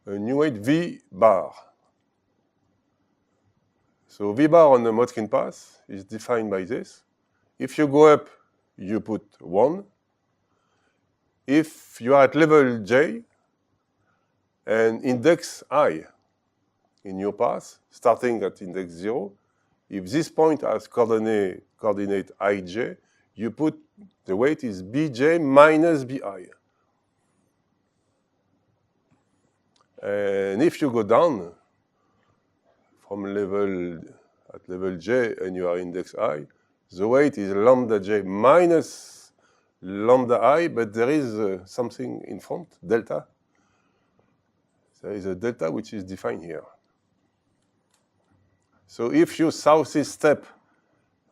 a new weight V bar. So V bar on the Motzkin path is defined by this. If you go up, you put 1. If you are at level J and index I in your path, starting at index 0, if this point has coordinate ij, you put the weight is bj minus bi. And if you go down from at level j and you are index I, the weight is lambda j minus lambda I, but there is something in front, delta. There is a delta which is defined here. So if you southeast step,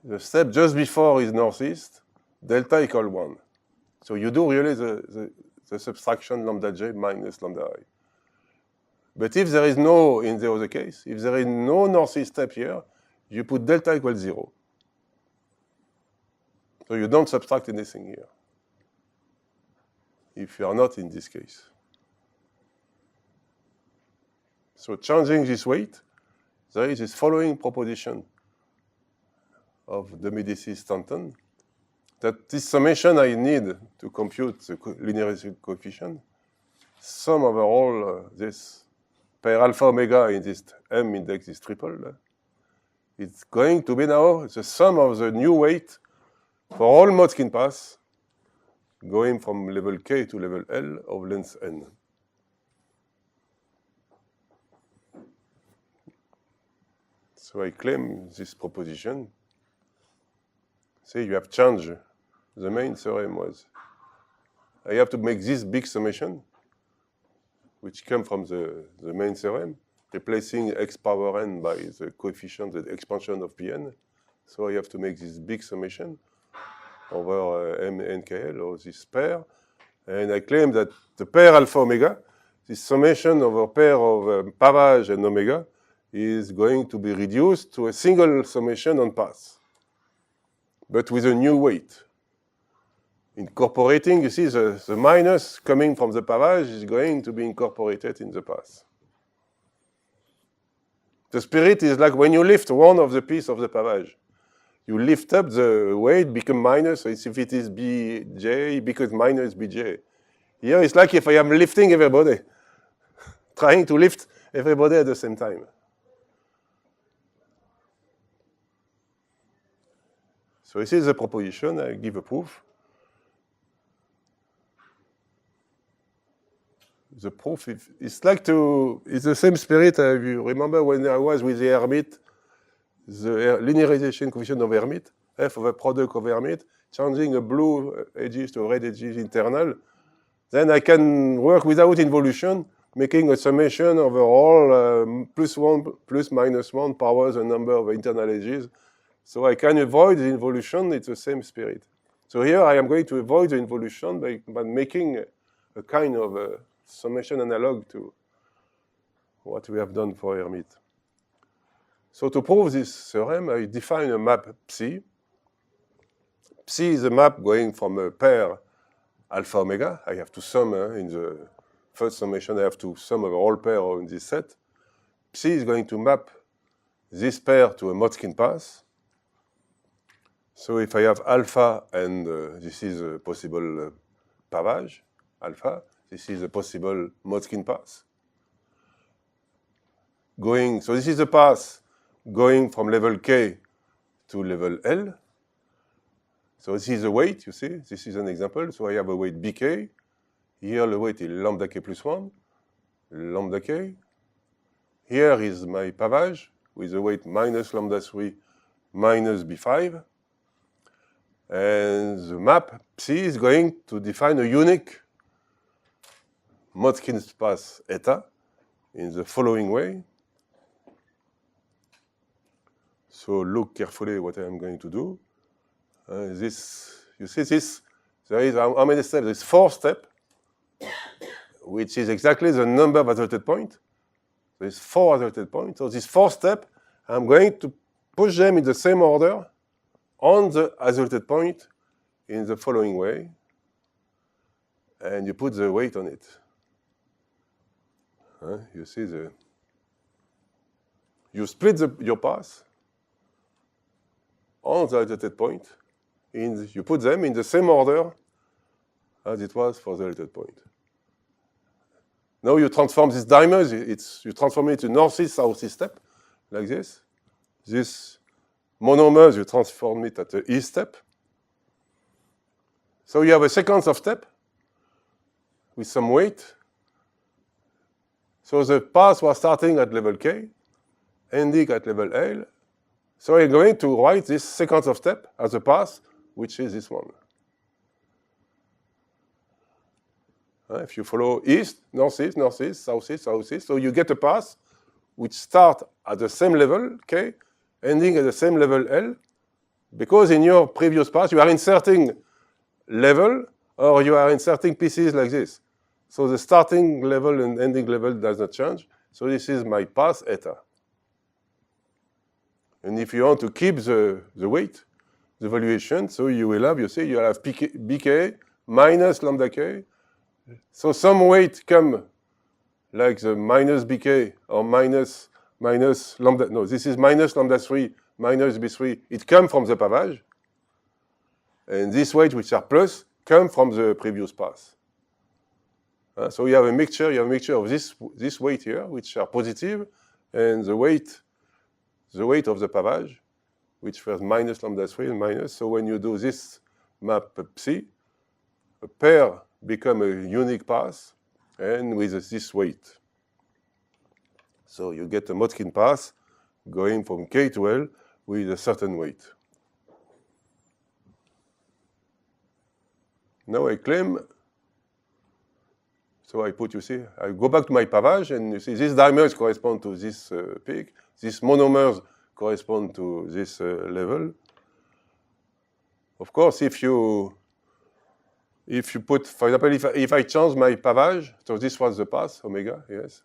the step just before is northeast, delta equal 1. So you do really the subtraction lambda j minus lambda I. But if there is no, in the other case, if there is no northeast step here, you put delta equals 0. So you don't subtract anything here, if you are not in this case. So changing this weight, there is this following proposition of the Médicis Stanton, that this summation I need to compute the linearization coefficient, sum over all this pair alpha omega in this M index is triple. It's going to be now the sum of the new weight for all Motzkin paths going from level K to level L of length N. So I claim this proposition. Say you have changed. The main theorem was I have to make this big summation, which came from the main theorem, replacing x power n by the coefficient, the expansion of Pn. So I have to make this big summation over M and KL, or this pair. And I claim that the pair alpha omega, this summation over pair of pavage and omega, is going to be reduced to a single summation on path, but with a new weight. Incorporating, you see, the minus coming from the pavage is going to be incorporated in the path. The spirit is like when you lift one of the piece of the pavage. You lift up, the weight become minus, so if it is bj, it becomes minus bj. Here it's like if I am lifting everybody, trying to lift everybody at the same time. So this is the proposition, I give a proof. The proof is it's the same spirit. You remember when I was with the Hermite, the linearization coefficient of Hermite, f of a product of Hermite, changing a blue edges to red edges internal. Then I can work without involution, making a summation over all plus 1, plus minus 1 powers a number of internal edges. So I can avoid the involution. It's the same spirit. So here I am going to avoid the involution by making a kind of summation analog to what we have done for Hermite. So to prove this theorem, I define a map psi. Psi is a map going from a pair alpha omega. I have to sum in the first summation. I have to sum over all pair in this set. Psi is going to map this pair to a Motzkin path. So if I have alpha and this is a possible pavage, alpha, this is a possible Motzkin path. So this is a path going from level K to level L. So this is a weight, you see. This is an example. So I have a weight bk. Here the weight is lambda k plus 1, lambda k. Here is my pavage with the weight minus lambda 3 minus b5. And the map psi is going to define a unique Motzkin path eta in the following way. So look carefully what I am going to do. You see this, there is how many steps? There's 4 steps, which is exactly the number of isolated points. There's 4 isolated points. So these 4 steps, I'm going to push them in the same order on the isolated point in the following way, and you put the weight on it. You see you split your path on the related point. You put them in the same order as it was for the related point. Now you transform these dimers, you transform it to northeast, southeast step, like this. This monomers, you transform it at the east step. So you have a sequence of steps with some weight. So the path was starting at level K, ending at level L. So I'm going to write this sequence of steps as a path, which is this one. If you follow east, northeast, northeast, southeast, southeast, so you get a path which starts at the same level, K, ending at the same level, L, because in your previous path you are inserting level or you are inserting pieces like this. So the starting level and ending level does not change. So this is my path eta. And if you want to keep the weight, the valuation, so you will have, you have bk minus lambda k. So some weight come like the minus bk or minus lambda, no, this is minus lambda 3, minus b3. It comes from the pavage. And this weight, which are plus, come from the previous path. So you have a mixture of this weight here, which are positive, and the weight of the pavage, which was minus lambda 3 and minus. So when you do this map psi, a pair become a unique path, and with this weight. So you get a Motzkin path going from K to L with a certain weight. Now I claim, so I put, I go back to my pavage, and you see these dimers correspond to this peak, these monomers correspond to this level. Of course, if you put, for example, if I change my pavage, so this was the path, omega, yes.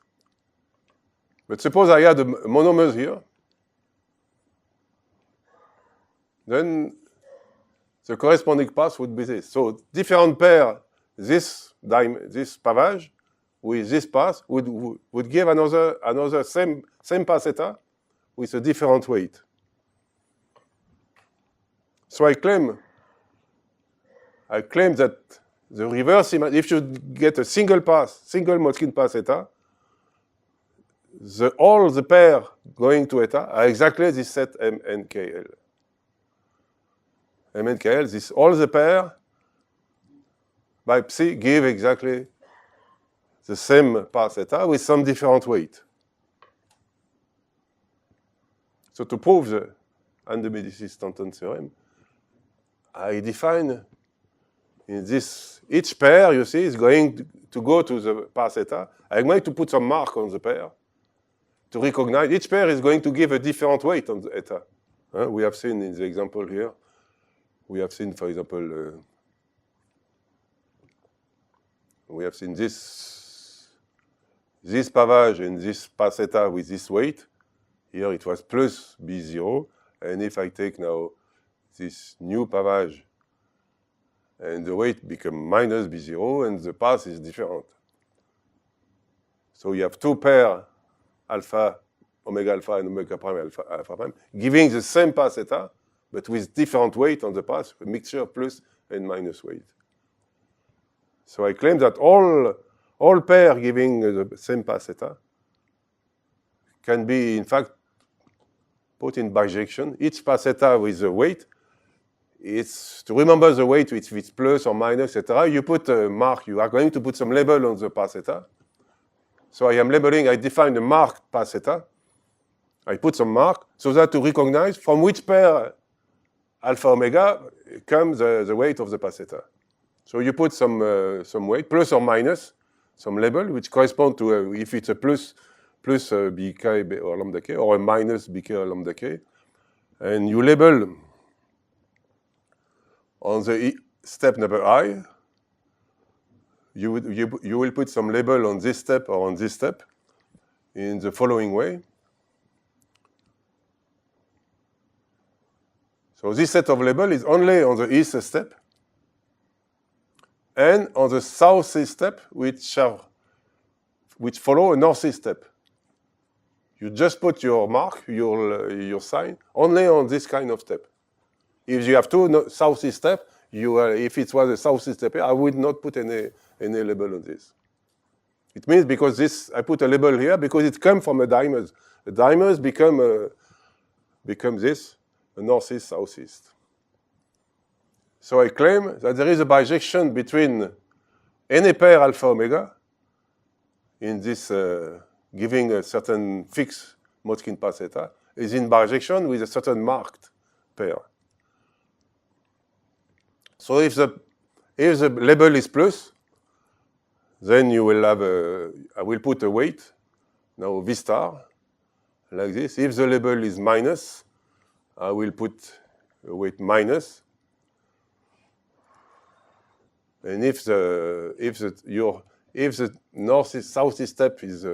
But suppose I had a monomers here, then the corresponding path would be this. So different pair, this pavage with this path would give another same path eta with a different weight. So I claim that the reverse, if you get a single Motzkin path eta, all the pair going to eta are exactly this set MNKL. MNKL, all the pair by psi give exactly the same path eta with some different weight. So to prove the Ande-Medicis-Stanton theorem, I define in this, each pair, you see, is going to go to the path eta. I'm going to put some mark on the pair to recognize. Each pair is going to give a different weight on the eta. We have seen in the example here, we have seen, for example, we have seen this pavage and this path eta with this weight. Here it was plus B0. And if I take now this new pavage, and the weight becomes minus B0, and the path is different. So you have two pair, alpha, omega alpha, and omega prime alpha prime, giving the same path eta, but with different weight on the path, a mixture of plus and minus weight. So I claim that all pair giving the same path eta can be, in fact, put in bijection. Each path eta with the weight, it's to remember the weight, if it's plus or minus, etc. You put a mark, you are going to put some label on the path eta. So I am labeling, I define the marked path eta. I put some mark so that to recognize from which pair alpha omega comes the weight of the path eta. So you put some weight, plus or minus, some label, which correspond to if it's a plus bk or lambda k, or a minus bk or lambda k. And you label on the step number I, you will put some label on this step or on this step in the following way. So this set of label is only on the east step. and on the southeast step, which follow a northeast step. You just put your mark, your sign, only on this kind of step. If you have two southeast steps, if it was a southeast step, I would not put any label on this. It means because this, I put a label here because it comes from a dimers. The dimers become this, a northeast, southeast. So I claim that there is a bijection between any pair alpha omega in this giving a certain fixed Motzkin path theta is in bijection with a certain marked pair. So if the label is plus, then you will have I will put a weight, now V star, like this. If the label is minus, I will put a weight minus. And if the northeast southeast step is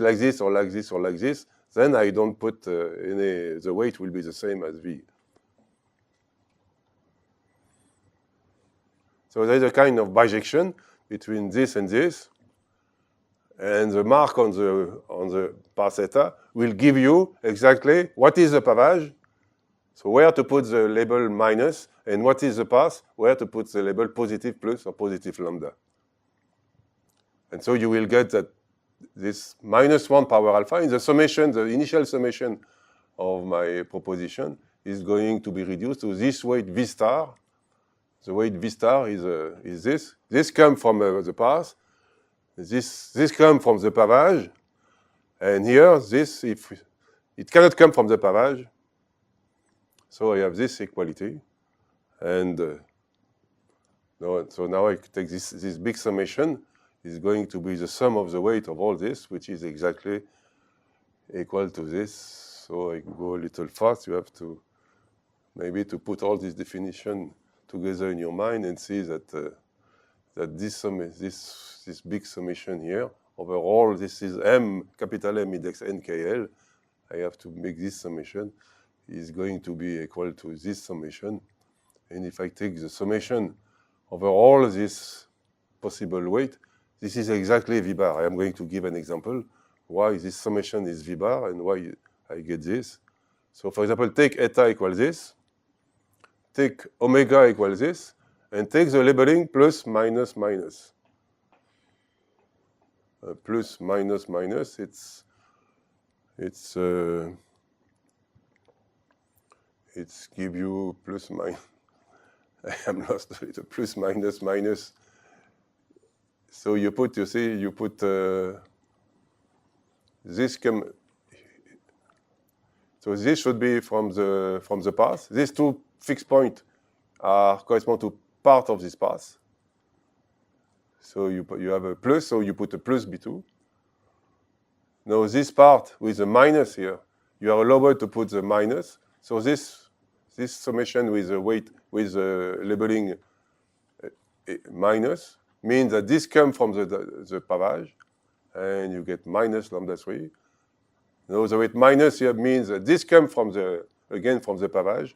like this or like this or like this, then I don't put the weight will be the same as V. So there's a kind of bijection between this and this, and the mark on the path theta will give you exactly what is the pavage, so where to put the label minus, and what is the path, where to put the label positive plus or positive lambda. And so you will get that this -1 power alpha in the summation, the initial summation of my proposition is going to be reduced to this weight V star. The weight V star is this. This comes from the path. This comes from the pavage. And here, this, if it cannot come from the pavage. So I have this equality. And so now I take this big summation is going to be the sum of the weight of all this, which is exactly equal to this. So I go a little fast. You have to maybe to put all this definition together in your mind and see that that this big summation here over all this is M, capital M index NKL. I have to make this summation is going to be equal to this summation. And if I take the summation over all this possible weight, this is exactly V bar. I am going to give an example why this summation is V bar and why I get this. So for example, take eta equals this, take omega equals this, and take the labeling plus minus minus. Plus minus minus, it's give you plus minus. I am lost. It's a plus minus minus. So you put, you see, you put this come. So this should be from the path. These two fixed points correspond to part of this path. So you have a plus, so you put a plus B2. Now this part with a minus here, you are allowed to put the minus. So this summation with the weight, with the labeling minus, means that this comes from the pavage, and you get minus lambda 3. Now the weight minus here means that this comes from again from the pavage.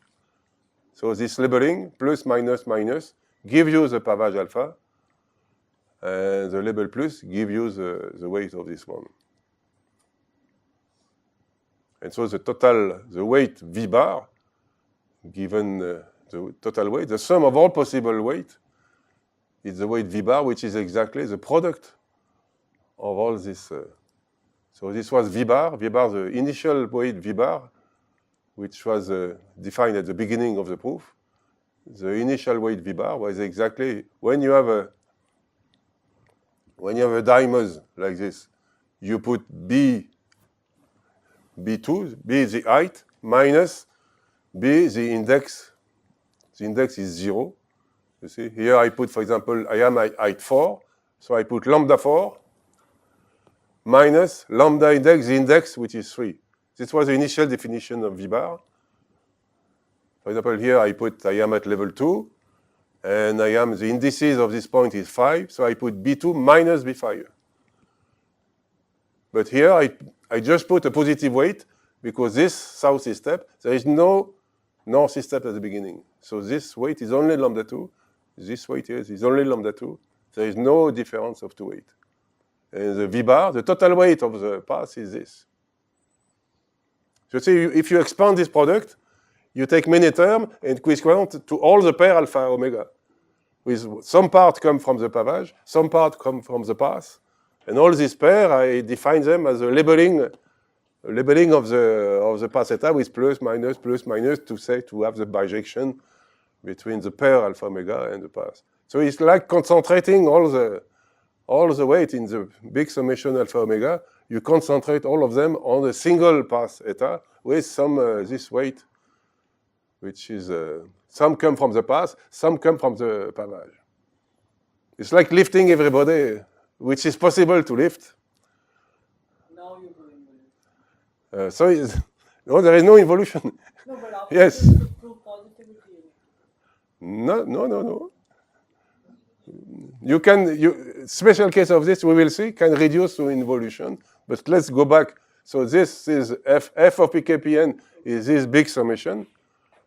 So this labeling plus minus minus give you the pavage alpha, and the label plus give you the weight of this one. And so the weight V bar, given the total weight, the sum of all possible weight, is the weight V bar, which is exactly the product of all this. So this was V bar, the initial weight V bar, which was defined at the beginning of the proof. The initial weight V bar was exactly when you have a dimers like this, you put B2, B is the height, minus B is the index. The index is 0. You see, here I put, for example, I am at height 4, so I put lambda 4 minus lambda index, the index, which is 3. This was the initial definition of V bar. For example, here I am at level 2, and the indices of this point is 5, so I put B2 minus B5. But here I just put a positive weight, because this southeast step, there is no northeast step at the beginning. So this weight is only lambda 2, this weight here is only lambda 2. There is no difference of 2 weight. And the V bar, the total weight of the path is this. So see, if you expand this product, you take many terms and correspond to all the pair alpha omega. With some part come from the pavage, some part come from the path, and all these pair, I define them as a labeling of the path theta with plus, minus, to have the bijection between the pair alpha omega and the path. So it's like concentrating all the weight in the big summation alpha omega. You concentrate all of them on a single path theta with some this weight, which is some come from the path, some come from the pavage. It's like lifting everybody, which is possible to lift. Now you're doing it. So no, there is no involution. No, but after Yes. this, to prove positivity. No. Special case of this, we will see, can reduce to involution. But let's go back. So this is f of pkpn is this big summation.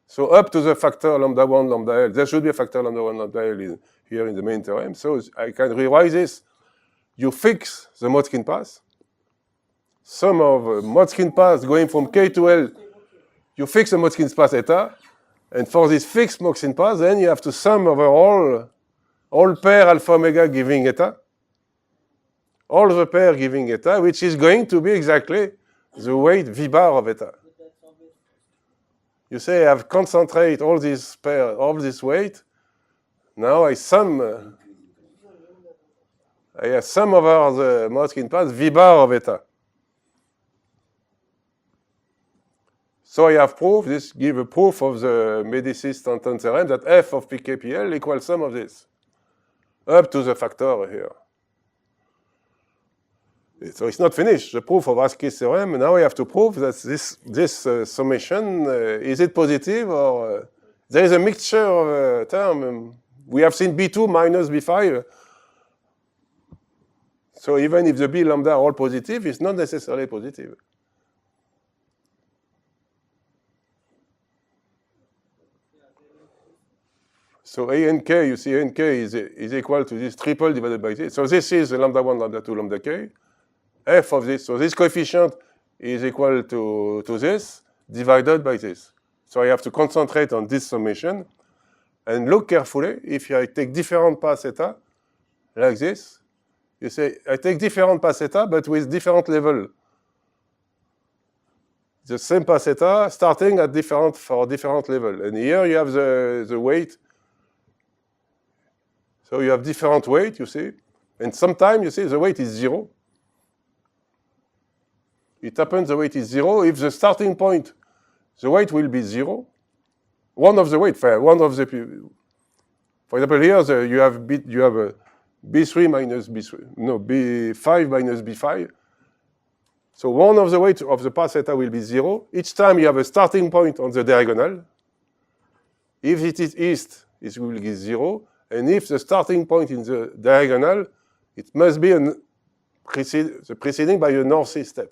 So up to the factor lambda 1, lambda L. There should be a factor lambda 1, lambda L here in the main theorem. So I can rewrite this. You fix the Motzkin path. Sum of Motzkin path going from K to L. You fix the Motzkin path theta. And for this fixed Motzkin path, then you have to sum over all pair alpha omega giving eta. All the pair giving eta, which is going to be exactly the weight V bar of eta. You say I have concentrate all this pair, all this weight. Now I sum over the Motzkin path V bar of eta. So I have proof, this gives a proof of the Médicis-Stanton theorem that f of pkpl equals sum of this, up to the factor here. So it's not finished, the proof of Aski's theorem. Now we have to prove that this summation, is it positive or there is a mixture of term. We have seen B2 minus B5. So even if the B lambda are all positive, it's not necessarily positive. So A and K, you see A and K is equal to this triple divided by this. So this is lambda 1, lambda 2, lambda K. F of this, so this coefficient is equal to this divided by this. So I have to concentrate on this summation and look carefully. If I take different path theta, like this, you say, I take different path theta, but with different level. The same path theta starting at different level. And here you have the weight. So you have different weight, you see. And sometimes, you see, the weight is 0. It happens the weight is 0. If the starting point, the weight will be 0. One of the weight, for example, here you have a B3 minus B3, no, B5 minus B5. So one of the weight of the path theta will be 0. Each time you have a starting point on the diagonal. If it is east, it will be 0. And if the starting point in the diagonal, it must be preceding by a north-east step.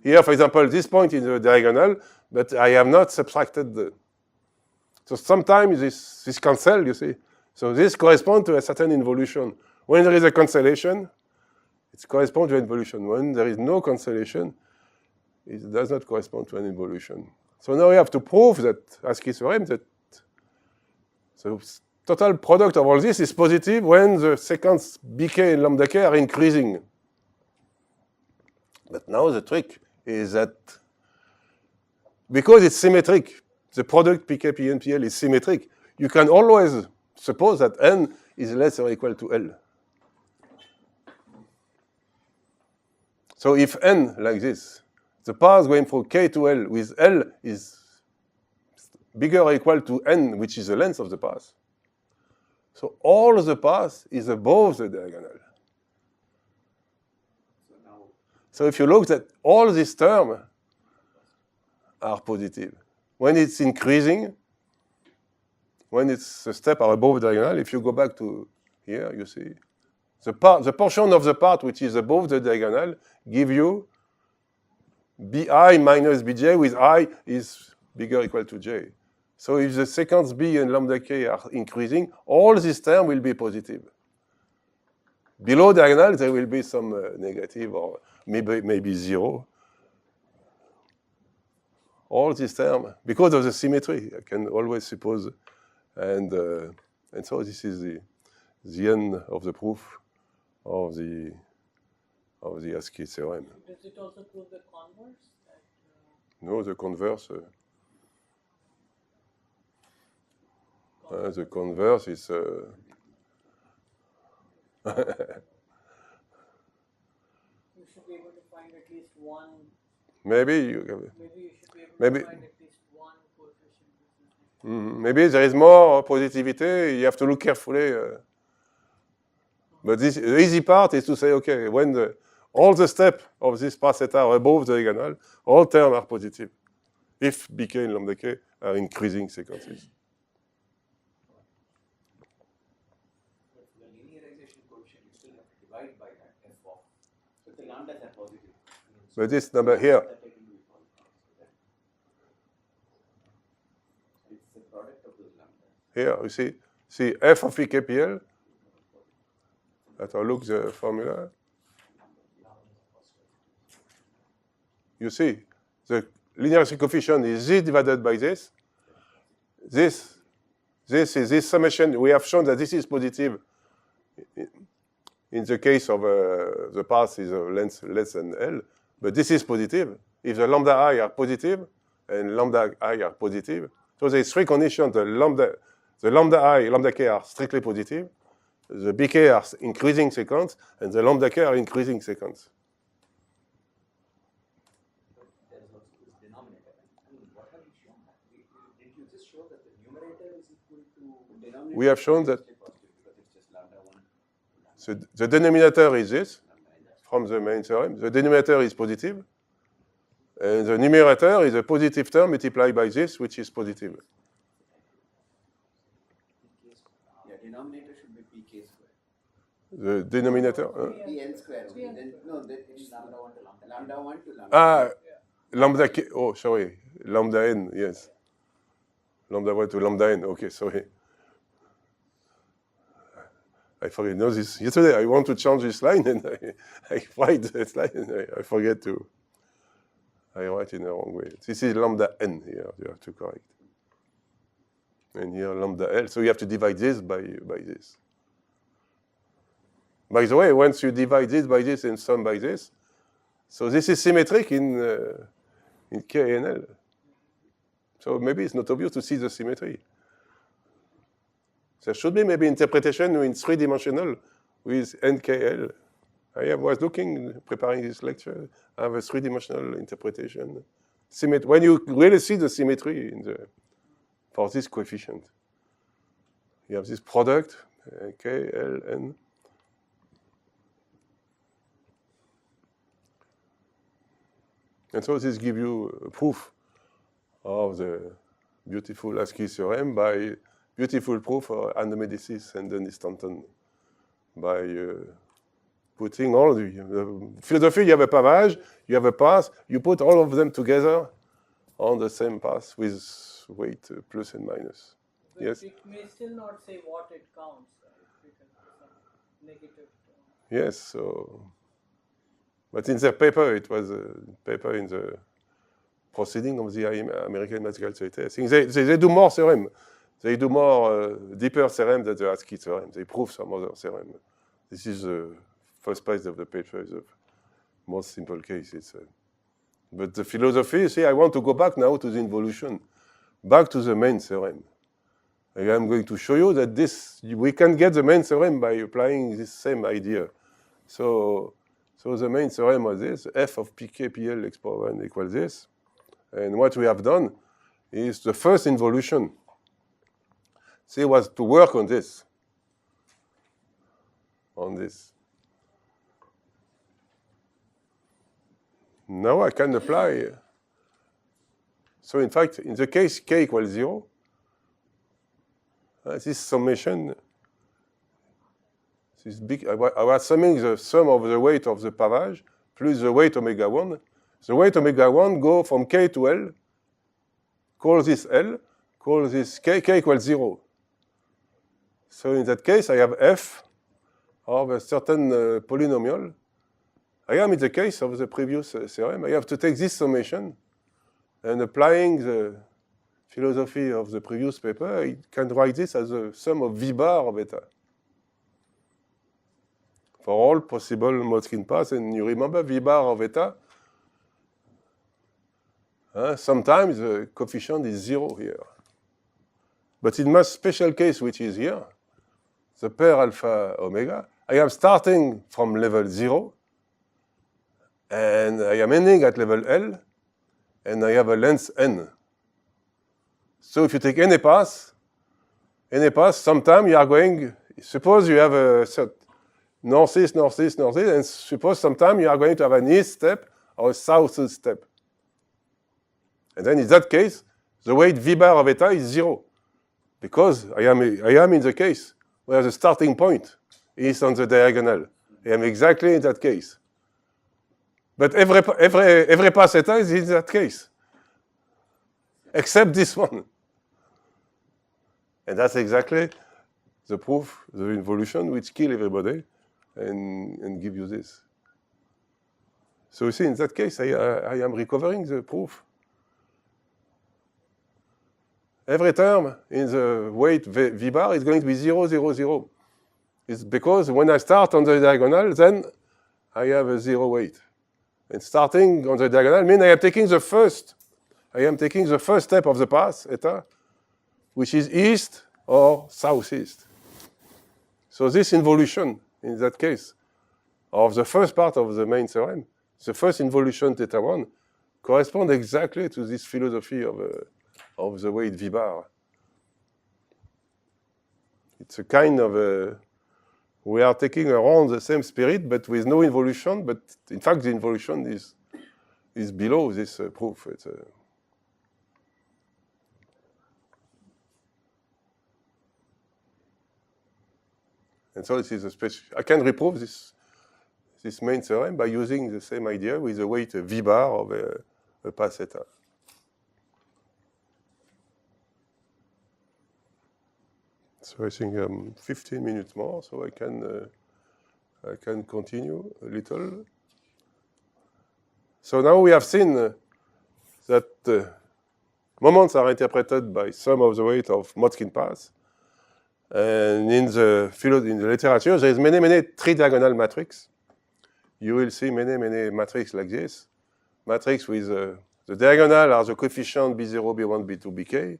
Here, for example, this point in the diagonal, but I have not subtracted the. So sometimes this cancel, you see. So this corresponds to a certain involution. When there is a cancellation, it corresponds to an involution. When there is no cancellation, it does not correspond to an involution. So now we have to prove that, Aski's theorem, that the total product of all this is positive when the sequence bk and lambda k are increasing. But now the trick is that because it's symmetric, the product pk, p, and pl is symmetric, you can always suppose that n is less or equal to L. So if n, like this, the path going from k to L with L is bigger or equal to n, which is the length of the path, so all the path is above the diagonal. So if you look at all these terms are positive. When it's increasing, when the steps are above the diagonal, if you go back to here, you see the portion of the part which is above the diagonal give you bi minus bj with I is bigger or equal to j. So if the sequence B and lambda k are increasing, all this term will be positive. Below diagonal, there will be some negative or maybe zero. All this term, because of the symmetry, I can always suppose. And so this is the end of the proof of the ASCII theorem. Does it also prove the converse? No, the converse. The converse is. You should be able to find at least one. Maybe you Maybe you should be able maybe- to find at least one coefficient. maybe there is more positivity. You have to look carefully. But the easy part is to say, okay, when all the steps of this path theta are above the diagonal, all terms are positive. If bk and lambda k are increasing sequences. The linearization coefficient, you still have to divide by that f of. So the lambdas are positive. But this number here, That taken to be positive. It's the product of those lambdas. here, you see f of pkpl. Let's look the formula. You see, the linearity coefficient is z divided by this. This is this summation. We have shown that this is positive in the case of the path is of length less than L, but this is positive. If the lambda I are positive and lambda I are positive, so there is three conditions. The lambda I, lambda k are strictly positive. The bk are increasing sequence, and the lambda k are increasing sequence. There is also this denominator. I mean, what have you shown? Did you just show that the numerator is equal to denominator? We have shown that Because it's just lambda 1. the denominator is this from the main theorem. The denominator is positive, and the numerator is a positive term multiplied by this, which is positive. Yeah, denominator should be pk square. The denominator. Pn square. Okay. Then, no, that is lambda 1 to lambda. Lambda 1 to lambda. Lambda k. Oh, sorry. Lambda n. Yes. Lambda 1 to lambda n. Okay, sorry. I forget. No, this yesterday I want to change this line and I write this line and I forget to. I write in the wrong way. This is lambda n here. You have to correct. And here lambda L. So you have to divide this by this. By the way, once you divide this by this and sum by this, so this is symmetric in K and L. So maybe it's not obvious to see the symmetry. There should be maybe interpretation in three-dimensional with NKL. I was looking, preparing this lecture, I have a three-dimensional interpretation. When you really see the symmetry for this coefficient. You have this product, K, L, N. And so this gives you a proof of the beautiful ASCII theorem by beautiful proof of Andomedicis and Denis Stanton by putting all the philosophy, you have a pavage, you have a path, you put all of them together on the same path with weight plus and minus. But Yes? it may still not say what it counts, right? Because some negative term. Yes, so. But in their paper, it was a paper in the proceeding of the American Mathematical Society. I think they do more theorem. They do more deeper theorem than the ASCII theorem. They prove some other theorem. This is the first page of the paper, the most simple case. But the philosophy, see, I want to go back now to the involution, back to the main theorem. And I'm going to show you that we can get the main theorem by applying this same idea. So the main theorem was this, f of pk pl x power n equals this. And what we have done is the first involution, see, was to work on this. Now I can apply. So in fact, in the case k equals 0, this summation, this big, I was summing the sum of the weight of the pavage plus the weight omega 1. The weight omega 1 go from k to L, call this L, call this k equals 0. So in that case, I have f of a certain polynomial. I am in the case of the previous theorem. I have to take this summation and applying the philosophy of the previous paper, I can write this as a sum of v bar of eta for all possible Motzkin paths. And you remember v bar of eta, sometimes the coefficient is 0 here. But in my special case, which is here, the pair alpha omega, I am starting from level 0, and I am ending at level L, and I have a length n. So if you take any path, sometime you are going, suppose you have a northeast, northeast, northeast, and suppose sometime you are going to have an east step or a southeast step. And then in that case, the weight v bar of eta is 0, because I am in the case where the starting point is on the diagonal. I am exactly in that case. But every path eta is in that case, except this one. And that's exactly the proof, the involution, which kill everybody and give you this. So you see, in that case, I am recovering the proof. Every term in the weight v bar is going to be 0, 0, 0. It's because when I start on the diagonal, then I have a 0 weight. And starting on the diagonal means I am taking the first step of the path, eta, which is east or southeast. So this involution, in that case, of the first part of the main theorem, the first involution theta 1, corresponds exactly to this philosophy of the weight v bar. It's a kind of we are taking around the same spirit, but with no involution. But in fact, the involution is below this proof. It's and so this is a special. I can reprove this main theorem by using the same idea with the weight v bar of a path theta. So I think 15 minutes more, so I can continue a little. So now we have seen that moments are interpreted by sum of the weight of Motzkin paths. And in the literature, there is many three-diagonal matrices. You will see many matrices like this. Matrix with the diagonal are the coefficient B0, B1, B2, Bk.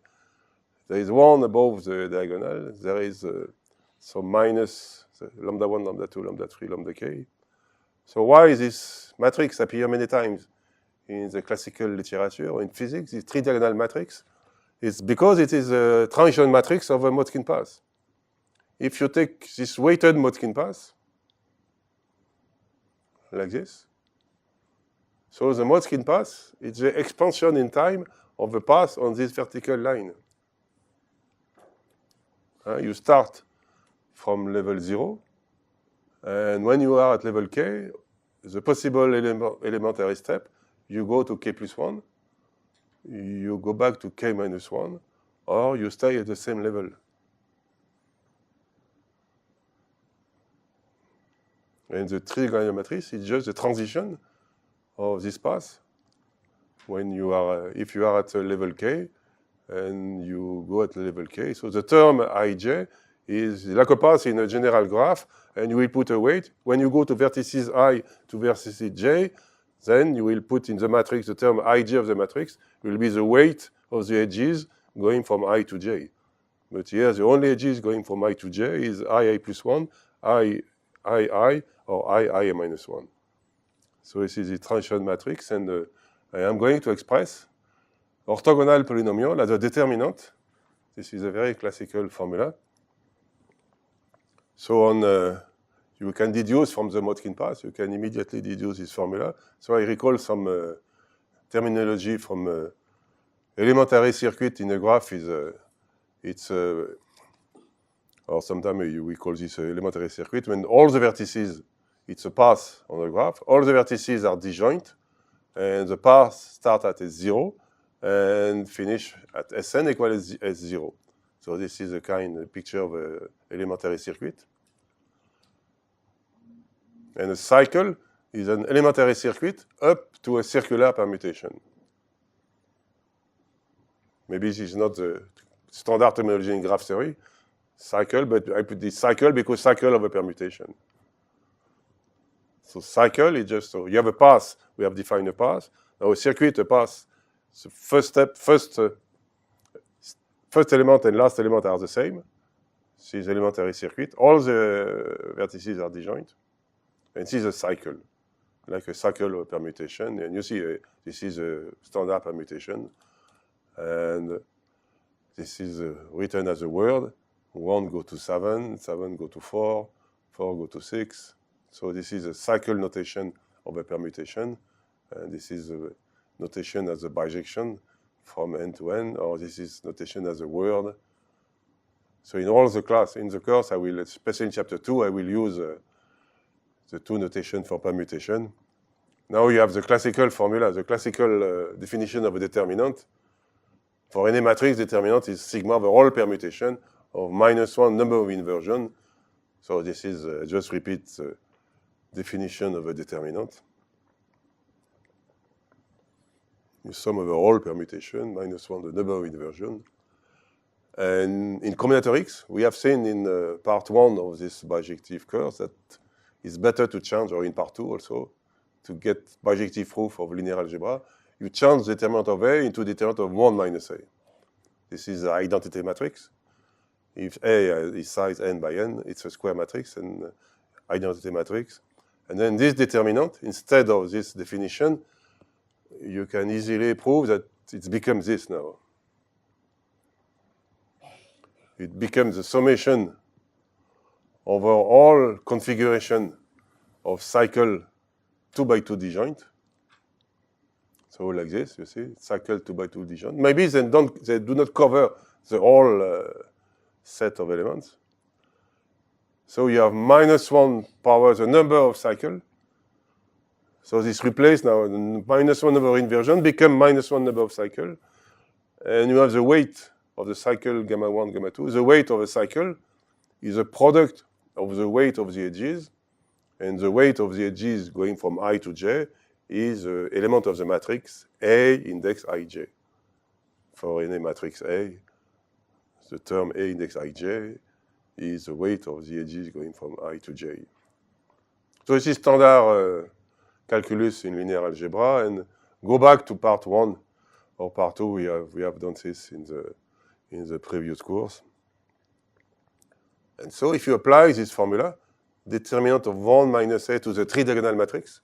There is one above the diagonal. There is some minus lambda 1, lambda 2, lambda 3, lambda k. So why this matrix appear many times in the classical literature or in physics, this three-diagonal matrix? It's because it is a transition matrix of a Motzkin path. If you take this weighted Motzkin path, like this, so the Motzkin path is the expansion in time of the path on this vertical line. You start from level 0, and when you are at level k, the possible elementary step, you go to k plus 1, you go back to k minus 1, or you stay at the same level. And the three-diagonal matrix is just the transition of this path when you are, if you are at level k, and you go at level k. So the term ij is like a path in a general graph, and you will put a weight. When you go to vertices I to vertices j, then you will put in the matrix the term ij of the matrix will be the weight of the edges going from I to j. But here the only edges going from I to j is I plus 1, I, or I minus 1. So this is the transition matrix, and I am going to express orthogonal polynomial as a determinant. This is a very classical formula. So you can deduce from the Motzkin path, you can immediately deduce this formula. So I recall some terminology from elementary circuit in a graph or sometimes we call this elementary circuit, when all the vertices, it's a path on the graph, all the vertices are disjoint, and the path starts at a 0, and finish at Sn equals S0. So this is a picture of an elementary circuit. And a cycle is an elementary circuit up to a circular permutation. Maybe this is not the standard terminology in graph theory, cycle, but I put this cycle because cycle of a permutation. So cycle is just, so you have a path, we have defined a path. Now a circuit, a path, the first step, first element and last element are the same. This is elementary circuit. All the vertices are disjoint. And this is a cycle, like a cycle of a permutation. And you see, this is a standard permutation. And this is written as a word. 1 go to 7, 7 go to 4, 4 go to 6. So this is a cycle notation of a permutation. And this is a notation as a bijection from n to n, or this is notation as a word. So in all the class, in the course, I will, especially in chapter 2, I will use the two notation for permutation. Now you have the classical formula, the classical definition of a determinant. For any matrix, determinant is sigma of the whole permutation of -1 number of inversion. So this is, just repeat the definition of a determinant. You sum of the whole permutation, -1 the number of inversion. And in combinatorics, we have seen in part 1 of this bijective course that it's better to change, or in part 2 also, to get bijective proof of linear algebra, you change the determinant of A into determinant of 1 minus A. This is the identity matrix. If A is size n by n, it's a square matrix and identity matrix. And then this determinant, instead of this definition, you can easily prove that it becomes this now. It becomes the summation over all configuration of cycle 2 by 2 disjoint. So like this, you see, cycle 2 by 2 disjoint. Maybe they do not cover the whole set of elements. So you have -1 power the number of cycle. So this replaces now the -1 number of inversion become -1 number of cycle. And you have the weight of the cycle gamma 1, gamma 2. The weight of a cycle is a product of the weight of the edges. And the weight of the edges going from I to j is the element of the matrix A index ij. For any matrix A, the term A index ij is the weight of the edges going from I to j. So this is standard calculus in linear algebra. And go back to part 1 or part 2. We have done this in the previous course. And so if you apply this formula, determinant of 1 minus A to the tridiagonal matrix,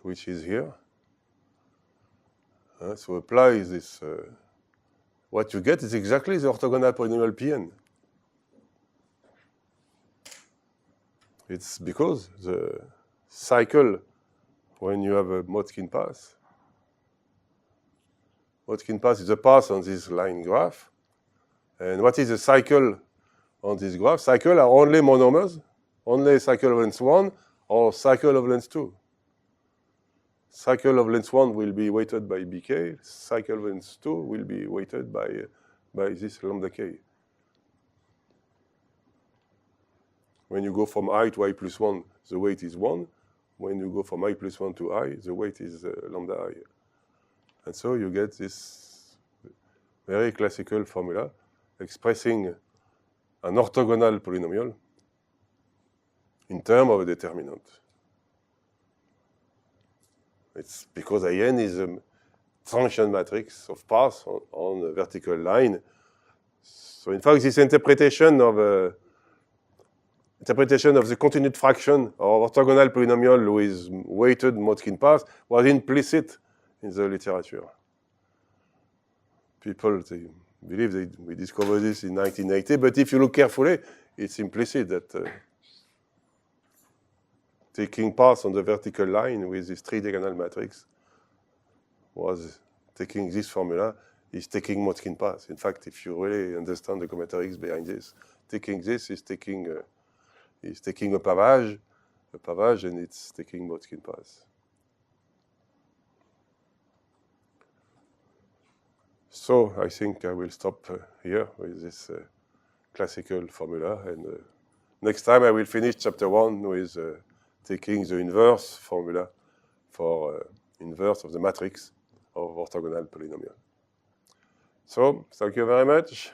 which is here. So apply this. What you get is exactly the orthogonal polynomial Pn. It's because the cycle, when you have a Motzkin path, Motzkin path is a path on this line graph. And what is the cycle on this graph? Cycle are only monomers, only cycle of length 1 or cycle of length 2. Cycle of length 1 will be weighted by bk, cycle of length 2 will be weighted by this lambda k. When you go from I to I plus 1, the weight is 1. When you go from I plus 1 to I, the weight is lambda I. And so you get this very classical formula expressing an orthogonal polynomial in terms of a determinant. It's because In is a transition matrix of paths on a vertical line. So in fact, this interpretation of the continued fraction or orthogonal polynomial with weighted Motzkin path was implicit in the literature. People believe we discovered this in 1980, but if you look carefully, it's implicit that taking paths on the vertical line with this tridiagonal matrix was taking this formula, is taking Motzkin path. In fact, if you really understand the combinatorics behind this, taking this is taking a pavage, and it's taking Motzkin path. So I think I will stop here with this classical formula, and next time I will finish chapter 1 with taking the inverse formula for inverse of the matrix of orthogonal polynomial. So thank you very much.